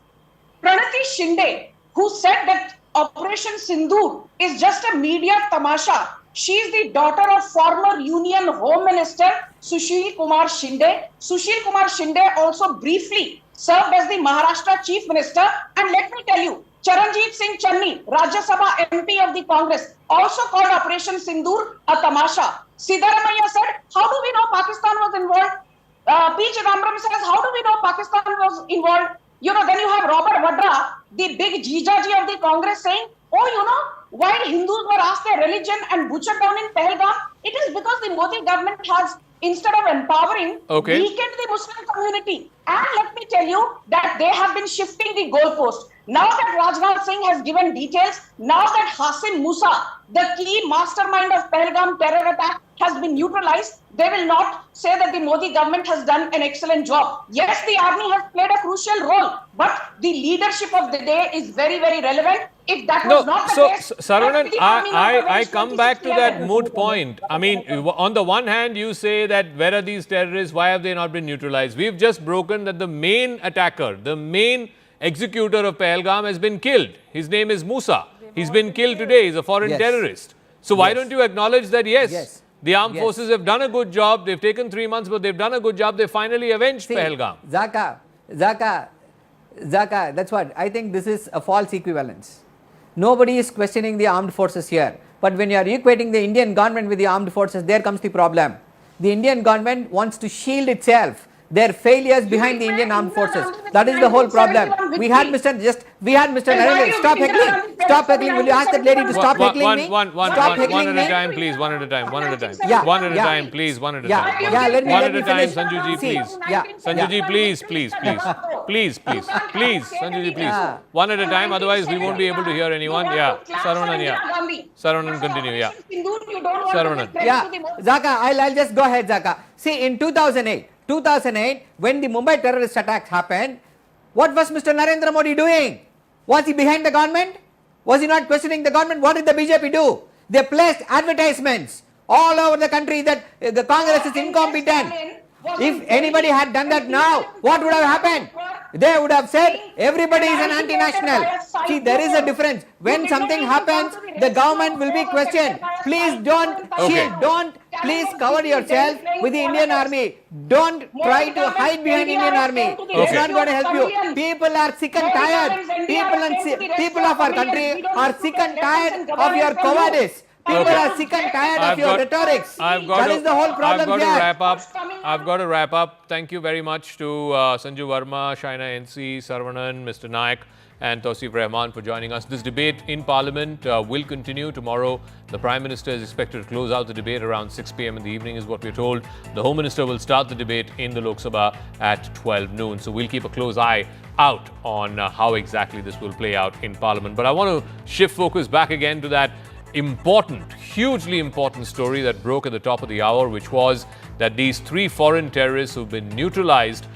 Pranati Shinde, who said that Operation Sindoor is just a media tamasha, She is the daughter of former Union Home Minister Sushil Kumar Shinde. Sushil Kumar Shinde also briefly served as the Maharashtra Chief Minister. And let me tell you, Charanjit Singh Channi, Rajya Sabha MP of the Congress, also called Operation Sindoor a tamasha. Siddaramaiah said, how do we know Pakistan was involved? P. Chidambaram says, how do we know Pakistan was involved? You know, then you have Robert Vadra, the big jijaji of the Congress, saying, oh, you know, while Hindus were asked their religion and butchered down in Pahalgam, it is because the Modi government has, instead of empowering, weakened the Muslim community. And let me tell you that they have been shifting the goalpost. Now that Rajnath Singh has given details, now that Hasim Musa, the key mastermind of Pahalgam terror attack, has been neutralized, they will not say that the Modi government has done an excellent job. Yes, the army has played a crucial role, but the leadership of the day is very, very relevant. If that was not the case, Saravanan, I come back to that moot point. I mean, on the one hand, you say that where are these terrorists? Why have they not been neutralized? We've just broken that the main attacker, the main executor of Pahalgam has been killed. His name is Musa. He's been killed today. He's a foreign terrorist. So why don't you acknowledge that, yes. The armed forces have done a good job. They've taken 3 months, but they've done a good job. They finally avenged Pahalgam. Zaka, that's what. I think this is a false equivalence. Nobody is questioning the armed forces here. But when you are equating the Indian government with the armed forces, there comes the problem. The Indian government wants to shield itself. Their failures behind the Indian armed forces. That is the whole problem. We had Mr. Narendra. Stop heckling. Stop heckling. Will you ask that lady to stop heckling me? Stop heckling me. One at a time, please. One at a time. One at a time. Yeah. One at a time, please. One at a time. Yeah. Let me one at a time, finish. Sanjuji, please. Yeah. Sanjuji, please. Please, Sanjuji, please. One at a time, otherwise we won't be able to hear anyone. Yeah. Saravanan, Saravanan, continue. Yeah. Saravanan. Yeah. Zaka, I'll just go ahead, Zaka. See, in 2008, when the Mumbai terrorist attacks happened, what was Mr. Narendra Modi doing? Was he behind the government? Was he not questioning the government? What did the BJP do? They placed advertisements all over the country that the Congress is incompetent. If anybody had done that now, what would have happened? They would have said everybody is an anti-national. See, there is a difference. When something happens, the government will be questioned. Please don't shield, please cover yourself with the Indian army. Don't try to hide behind Indian army. It's not going to help you. People are sick and tired. People of our country are sick and tired of your cowardice. People are sick and tired of your rhetorics. That is the whole problem here. I've got to wrap up. Thank you very much to Sanju Verma, Shaina NC, Saravanan, Mr. Naik and Tausif Rahman for joining us. This debate in Parliament will continue tomorrow. The Prime Minister is expected to close out the debate around 6 p.m. in the evening is what we're told. The Home Minister will start the debate in the Lok Sabha at 12 noon. So we'll keep a close eye out on how exactly this will play out in Parliament. But I want to shift focus back again to that important, hugely important story that broke at the top of the hour, which was that these 3 foreign terrorists who've been neutralized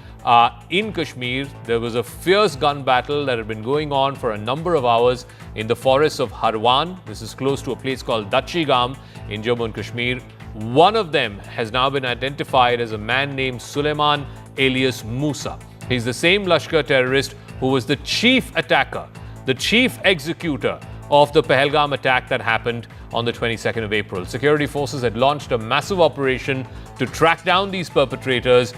in Kashmir. There was a fierce gun battle that had been going on for a number of hours in the forests of Harwan. This is close to a place called Dachigam in Jammu and Kashmir. One of them has now been identified as a man named Suleiman alias Musa. He's the same Lashkar terrorist who was the chief attacker, the chief executor of the Pahalgam attack that happened on the 22nd of April. Security forces had launched a massive operation to track down these perpetrators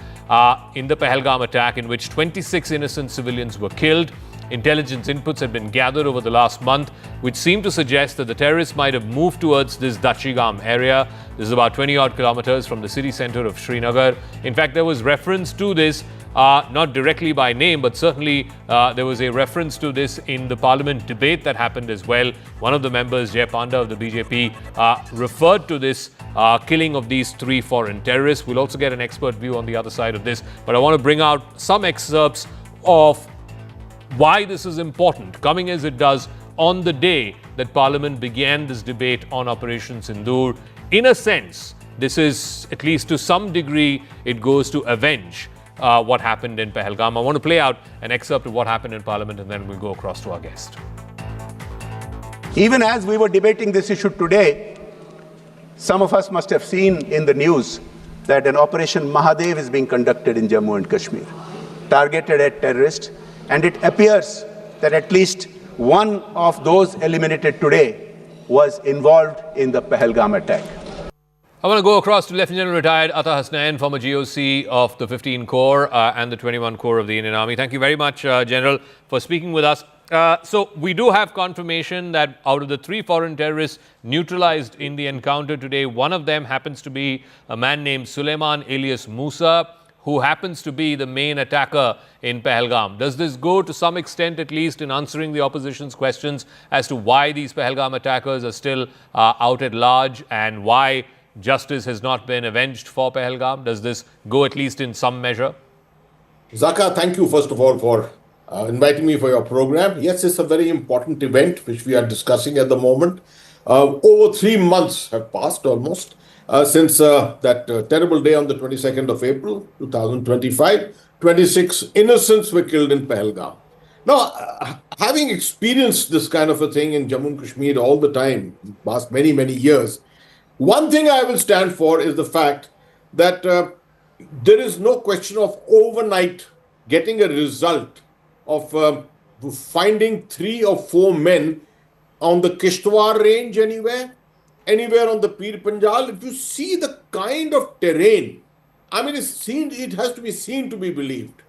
in the Pahalgam attack, in which 26 innocent civilians were killed. Intelligence inputs had been gathered over the last month, which seemed to suggest that the terrorists might have moved towards this Dachigam area. This is about 20-odd kilometers from the city center of Srinagar. In fact, there was reference to this, not directly by name, but certainly there was a reference to this in the Parliament debate that happened as well. One of the members, Jay Panda of the BJP, referred to this killing of these 3 foreign terrorists. We'll also get an expert view on the other side of this. But I want to bring out some excerpts of why this is important, coming as it does on the day that Parliament began this debate on Operation Sindoor. In a sense, this is, at least to some degree, it goes to avenge what happened in Pahalgam. I want to play out an excerpt of what happened in Parliament, and then we'll go across to our guest. Even as we were debating this issue today, some of us must have seen in the news that an Operation Mahadev is being conducted in Jammu and Kashmir, targeted at terrorists. And it appears that at least one of those eliminated today was involved in the Pahalgam attack. I want to go across to Lieutenant General retired Atta Hasnain, former GOC of the 15 Corps and the 21 Corps of the Indian Army. Thank you very much, General, for speaking with us. So we do have confirmation that out of the 3 foreign terrorists neutralized in the encounter today, one of them happens to be a man named Suleiman alias Musa, who happens to be the main attacker in Pahalgam. Does this go to some extent, at least, in answering the opposition's questions as to why these Pahalgam attackers are still out at large and why justice has not been avenged for Pahalgam? Does this go at least in some measure? Zaka, thank you first of all for inviting me for your program. Yes, it's a very important event which we are discussing at the moment. Over 3 months have passed almost since that terrible day on the 22nd of April 2025. 26 innocents were killed in Pahalgam. Now, having experienced this kind of a thing in Jammu and Kashmir all the time, past many, many years, one thing I will stand for is the fact that there is no question of overnight getting a result of finding 3 or 4 men on the Kishtwar range anywhere on the Pir Panjal. If you see the kind of terrain, I mean, it has to be seen to be believed.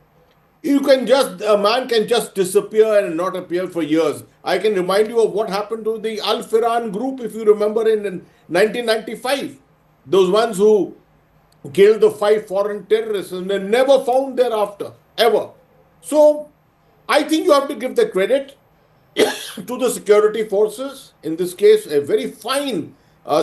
A man can just disappear and not appear for years. I can remind you of what happened to the Al Firan group, if you remember, in 1995. Those ones who killed the 5 foreign terrorists and they're never found thereafter, ever. So, I think you have to give the credit to the security forces, in this case, a very fine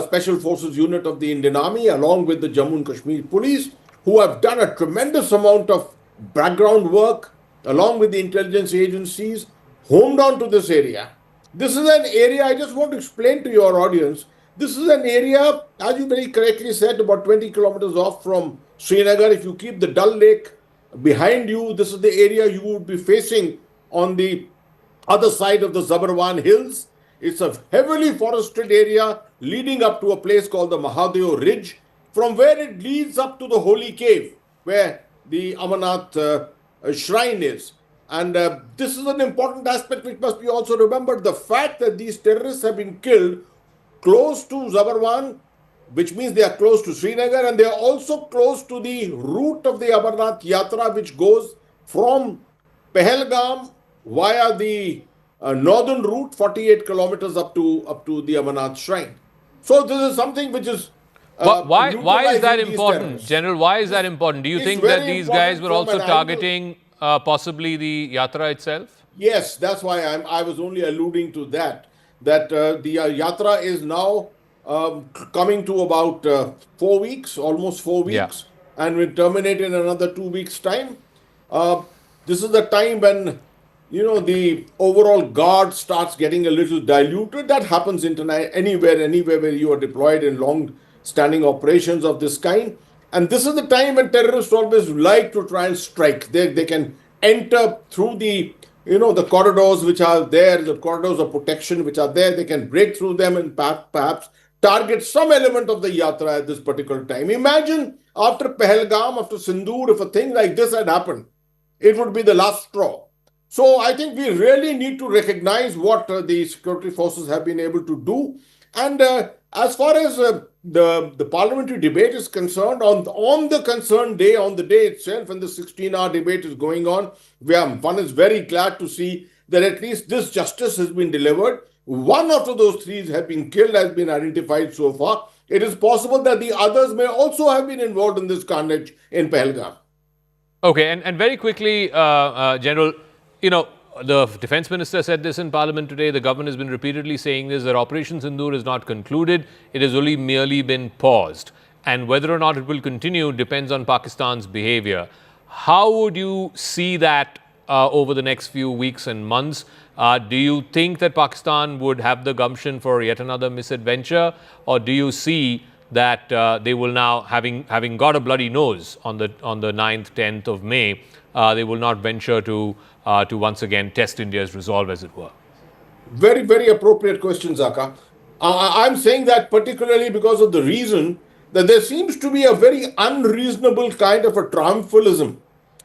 Special Forces unit of the Indian Army, along with the Jammu and Kashmir Police, who have done a tremendous amount of background work, along with the intelligence agencies, homed on to this area. This is an area, I just want to explain to your audience, this is an area, as you very correctly said, about 20 kilometers off from Srinagar. If you keep the Dal Lake behind you, this is the area you would be facing on the other side of the Zabarwan Hills. It's a heavily forested area leading up to a place called the Mahadev Ridge, from where it leads up to the Holy Cave, where the Amarnath shrine is. And this is an important aspect which must be also remembered. The fact that these terrorists have been killed close to Zabarwan, which means they are close to Srinagar, and they are also close to the route of the Amarnath Yatra, which goes from Pahalgam via the northern route, 48 kilometers up to the Amarnath shrine. So this is something which is why is that important, General? Why is that important? Do you think that these guys were also targeting possibly the Yatra itself? Yes, that's why I was only alluding to that the Yatra is now coming to about 4 weeks, almost 4 weeks, and will terminate in another 2 weeks' time. This is the time when, the overall guard starts getting a little diluted. That happens anywhere where you are deployed in long-standing operations of this kind. And this is the time when terrorists always like to try and strike. They can enter through the corridors which are there, the corridors of protection which are there. They can break through them and perhaps target some element of the Yatra at this particular time. Imagine after Pahalgam, after Sindoor, if a thing like this had happened, it would be the last straw. So I think we really need to recognize what the security forces have been able to do. And as far as the parliamentary debate is concerned, on the concerned day, on the day itself, when the 16-hour debate is going on, one is very glad to see that at least this justice has been delivered. One out of those 3 have been killed, has been identified so far. It is possible that the others may also have been involved in this carnage in Pahalgam. Okay, and very quickly, General, the Defence Minister said this in Parliament today. The government has been repeatedly saying this, that Operation Sindoor is not concluded. It has only merely been paused. And whether or not it will continue depends on Pakistan's behavior. How would you see that over the next few weeks and months? Do you think that Pakistan would have the gumption for yet another misadventure? Or do you see that they will now, having got a bloody nose on the 9th, 10th of May, they will not venture to once again test India's resolve, as it were? Very, very appropriate question, Zaka. I'm saying that particularly because of the reason that there seems to be a very unreasonable kind of a triumphalism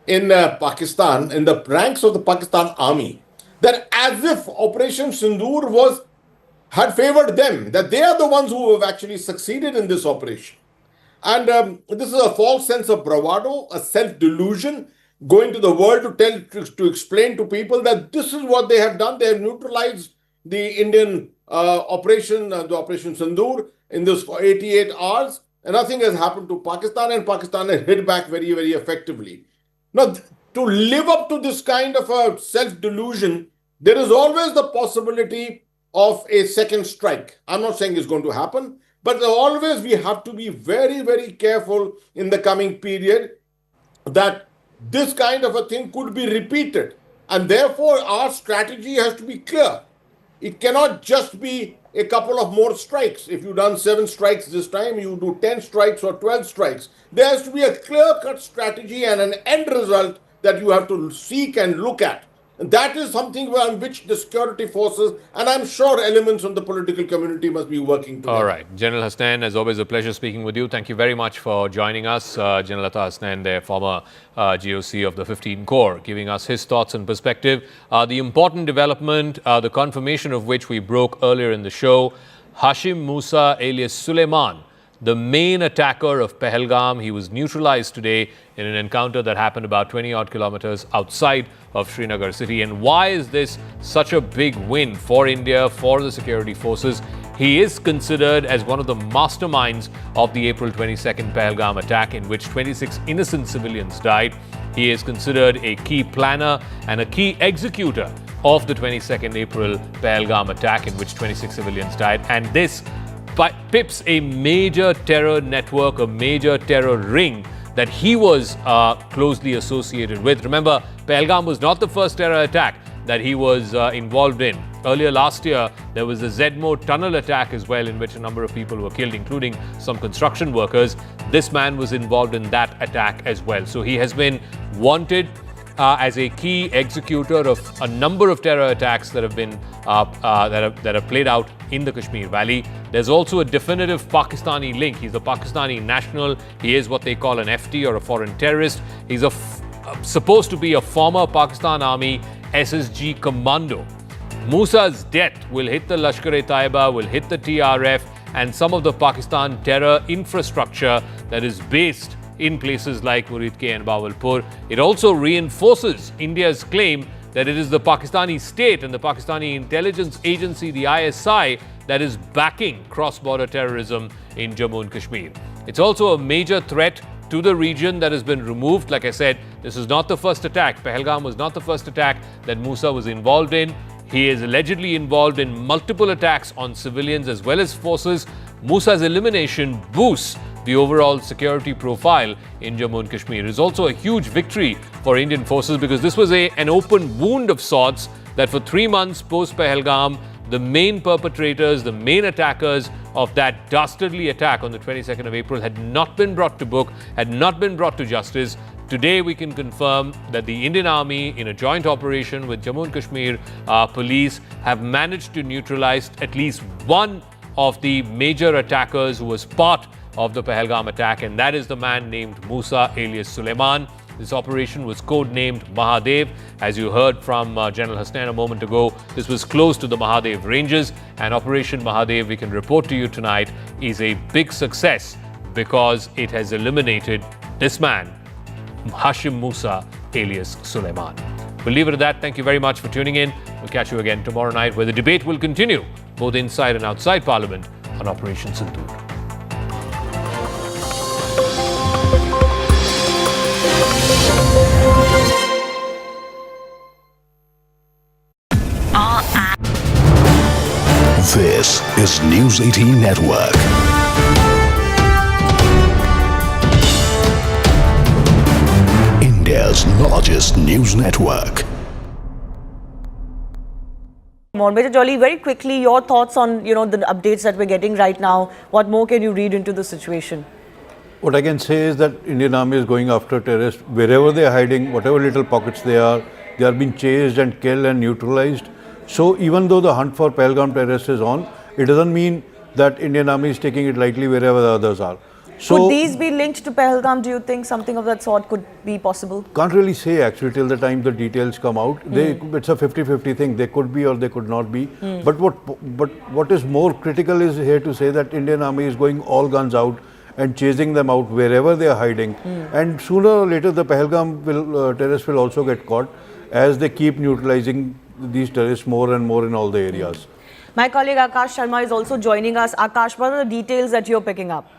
in Pakistan, in the ranks of the Pakistan army, that as if Operation Sindoor was had favored them, that they are the ones who have actually succeeded in this operation. And this is a false sense of bravado, a self-delusion, going to the world to explain to people that this is what they have done. They have neutralized the Indian operation, the Operation Sindoor, in this for 88 hours, and nothing has happened to Pakistan, and Pakistan has hit back very, very effectively. Now, to live up to this kind of a self-delusion, there is always the possibility of a second strike. I'm not saying it's going to happen, but always we have to be very, very careful in the coming period that this kind of a thing could be repeated. And therefore, our strategy has to be clear. It cannot just be a couple of more strikes. If you've done 7 strikes this time, you do 10 strikes or 12 strikes. There has to be a clear-cut strategy and an end result that you have to seek and look at. And that is something on which the security forces, and I'm sure elements of the political community, must be working together. All right. General Hasnain, as always, a pleasure speaking with you. Thank you very much for joining us. General Atta Hasnain, the former GOC of the 15 Corps, giving us his thoughts and perspective. The important development, the confirmation of which we broke earlier in the show, Hashim Musa alias Suleiman, the main attacker of Pahalgam, he was neutralized today in an encounter that happened about 20-odd kilometers outside of Srinagar city. And why is this such a big win for India, for the security forces? He is considered as one of the masterminds of the April 22nd Pahalgam attack, in which 26 innocent civilians died. He is considered a key planner and a key executor of the 22nd April Pahalgam attack, in which 26 civilians died. And this pips a major terror network, a major terror ring that he was closely associated with. Remember, Pahalgam was not the first terror attack that he was involved in. Earlier last year, there was the Zedmo tunnel attack as well, in which a number of people were killed, including some construction workers. This man was involved in that attack as well. So he has been wanted as a key executor of a number of terror attacks that have been that have played out in the Kashmir Valley. There's also a definitive Pakistani link. He's a Pakistani national. He is what they call an FT, or a foreign terrorist. He's supposed to be a former Pakistan Army SSG commando. Musa's death will hit the Lashkar-e-Taiba, will hit the TRF, and some of the Pakistan terror infrastructure that is based in places like Muridke and Bawalpur. It also reinforces India's claim that it is the Pakistani state and the Pakistani intelligence agency, the ISI, that is backing cross-border terrorism in Jammu and Kashmir. It's also a major threat to the region that has been removed. Like I said, this is not the first attack. Pahalgam was not the first attack that Musa was involved in. He is allegedly involved in multiple attacks on civilians as well as forces. Musa's elimination boosts the overall security profile in Jammu and Kashmir. It is also a huge victory for Indian forces, because this was an open wound of sorts that for 3 months post-Pahalgam, the main perpetrators, the main attackers of that dastardly attack on the 22nd of April had not been brought to book, had not been brought to justice. Today, we can confirm that the Indian Army, in a joint operation with Jammu and Kashmir police, have managed to neutralize at least one of the major attackers who was part of the Pahalgam attack, and that is the man named Musa alias Suleiman. This operation was codenamed Mahadev. As you heard from General Hasnain a moment ago, this was close to the Mahadev ranges, and Operation Mahadev, we can report to you tonight, is a big success because it has eliminated this man, Hashim Musa alias Suleiman. We'll leave it at that. Thank you very much for tuning in. We'll catch you again tomorrow night, where the debate will continue both inside and outside Parliament on Operation Sindoor. This is News 18 Network. India's largest news network. Major Jolly, very quickly, your thoughts on the updates that we're getting right now. What more can you read into the situation? What I can say is that Indian Army is going after terrorists wherever they are hiding, whatever little pockets they are being chased and killed and neutralized. So even though the hunt for Pahalgam terrorists is on, it doesn't mean that Indian Army is taking it lightly wherever the others are. So could these be linked to Pahalgam? Do you think something of that sort could be possible? Can't really say actually till the time the details come out. It's a 50-50 thing. They could be or they could not be. But what is more critical is here to say that Indian Army is going all guns out and chasing them out wherever they are hiding. And sooner or later the Pahalgam terrorists will also get caught as they keep neutralizing these terrorists more and more in all the areas. My colleague Akash Sharma is also joining us. Akash, what are the details that you're picking up?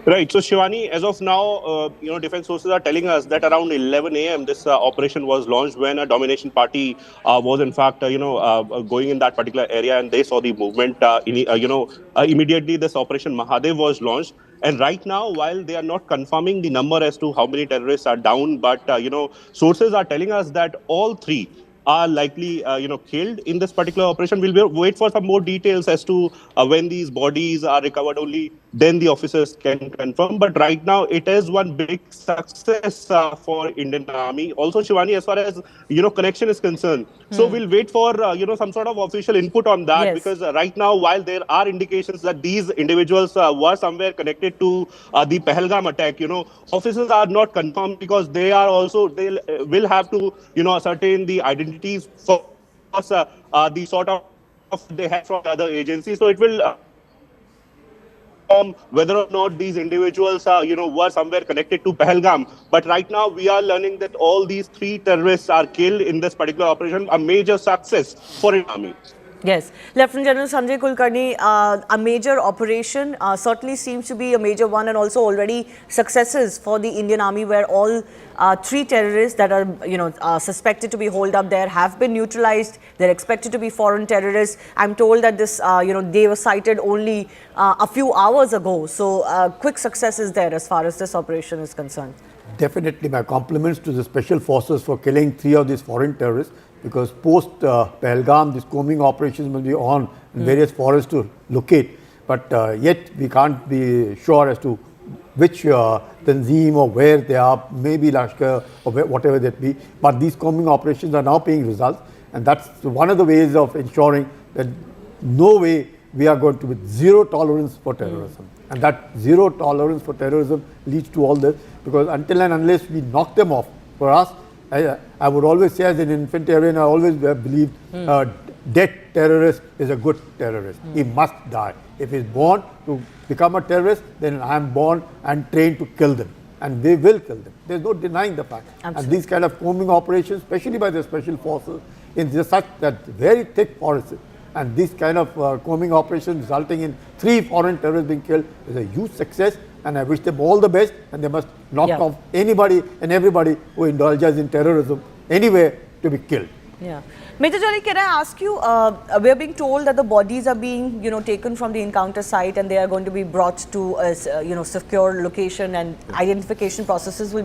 Right. So, Shivani, as of now, defense sources are telling us that around 11 a.m. this operation was launched when a domination party was, in fact, going in that particular area, and they saw the movement. Immediately, this Operation Mahadev was launched. And right now, while they are not confirming the number as to how many terrorists are down, but sources are telling us that all three are likely, killed in this particular operation. We'll wait for some more details as to when these bodies are recovered. Only then the officers can confirm. But right now, it is one big success for Indian Army. Also, Shivani, as far as connection is concerned, so we'll wait for some sort of official input on that, because right now, while there are indications that these individuals were somewhere connected to the Pahalgam attack, officers are not confirmed because they are also will have to ascertain the identities for the sort of they have from other agencies. So it will whether or not these individuals were somewhere connected to Pahalgam. But right now we are learning that all these three terrorists are killed in this particular operation, a major success for an army. Yes, Lieutenant General Sanjay Kulkarni, a major operation certainly seems to be a major one, and also already successes for the Indian Army, where all three terrorists that are suspected to be holed up there have been neutralized. They're expected to be foreign terrorists. I'm told that this, they were sighted only a few hours ago. So quick success is there as far as this operation is concerned. Definitely, my compliments to the special forces for killing three of these foreign terrorists. Because post Pahalgam, these combing operations will be on in various forests to locate. But yet we can't be sure as to which Tanzim or where they are, maybe Lashkar or whatever that be. But these combing operations are now paying results. And that's one of the ways of ensuring that no way we are going to be zero tolerance for terrorism. And that zero tolerance for terrorism leads to all this. Because until and unless we knock them off, for us, I would always say, as an infantryman, I always believed dead terrorist is a good terrorist. He must die. If he's born to become a terrorist, then I am born and trained to kill them. And they will kill them. There's no denying the fact. Absolutely. And these kind of combing operations, especially by the special forces, in such that very thick forests, and these kind of combing operations resulting in three foreign terrorists being killed is a huge success. And I wish them all the best, and they must knock off anybody and everybody who indulges in terrorism anywhere to be killed. Yeah. Major Jolly, can I ask you, we're being told that the bodies are being, taken from the encounter site, and they are going to be brought to a, secure location, and identification processes will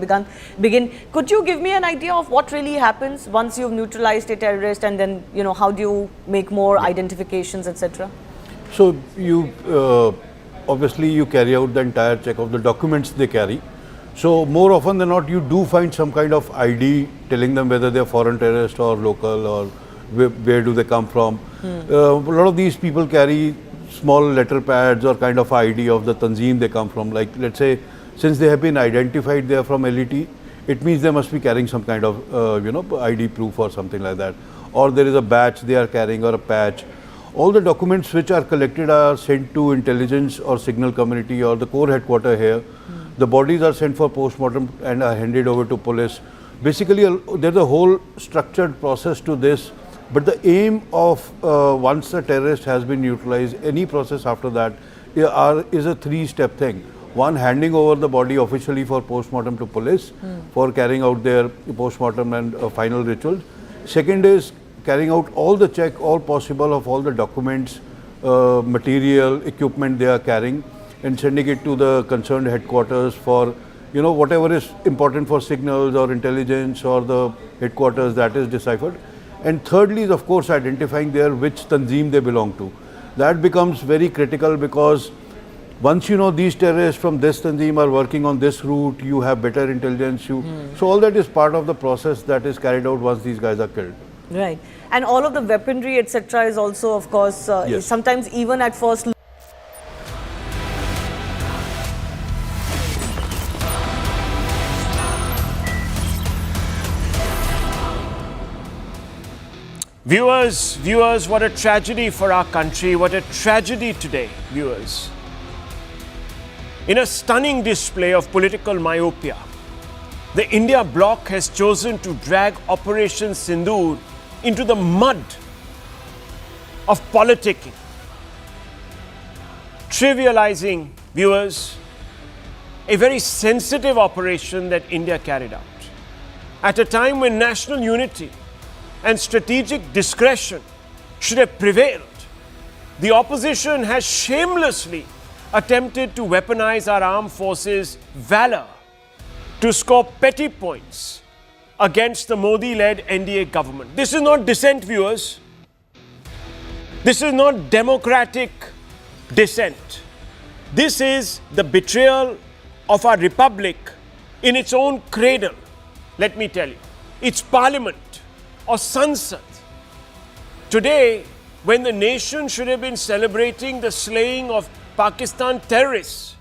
begin. Could you give me an idea of what really happens once you've neutralized a terrorist, and then, how do you make more identifications, etc.? So you obviously you carry out the entire check of the documents they carry. So more often than not, you do find some kind of ID telling them whether they're foreign terrorists or local, or where do they come from. A lot of these people carry small letter pads or kind of ID of the Tanzim they come from. Like, let's say, since they have been identified they are from LET, it means they must be carrying some kind of ID proof or something like that. Or there is a badge they are carrying, or a patch. All the documents which are collected are sent to intelligence or signal community or the corps headquarters here. The bodies are sent for post-mortem and are handed over to police. Basically, there's a whole structured process to this. But the aim of once a terrorist has been neutralized, any process after that is a three-step thing. One, handing over the body officially for post-mortem to police for carrying out their post-mortem and final rituals. Second is carrying out all the check, all possible of all the documents, material, equipment they are carrying, and sending it to the concerned headquarters for, whatever is important for signals or intelligence or the headquarters, that is deciphered. And thirdly is, of course, identifying which Tanzim they belong to. That becomes very critical, because once you know these terrorists from this Tanzim are working on this route, you have better intelligence. So all that is part of the process that is carried out once these guys are killed. Right. And all of the weaponry, etc. is also, of course, sometimes even at first Viewers, what a tragedy for our country, what a tragedy today, viewers. In a stunning display of political myopia, the India bloc has chosen to drag Operation Sindoor into the mud of politicking, trivializing, viewers, a very sensitive operation that India carried out at a time when national unity and strategic discretion should have prevailed. The opposition has shamelessly attempted to weaponize our armed forces' valor to score petty points against the Modi-led NDA government. This is not dissent, viewers. This is not democratic dissent. This is the betrayal of our republic in its own cradle, let me tell you. Its parliament or Sansad. Today, when the nation should have been celebrating the slaying of Pakistan terrorists,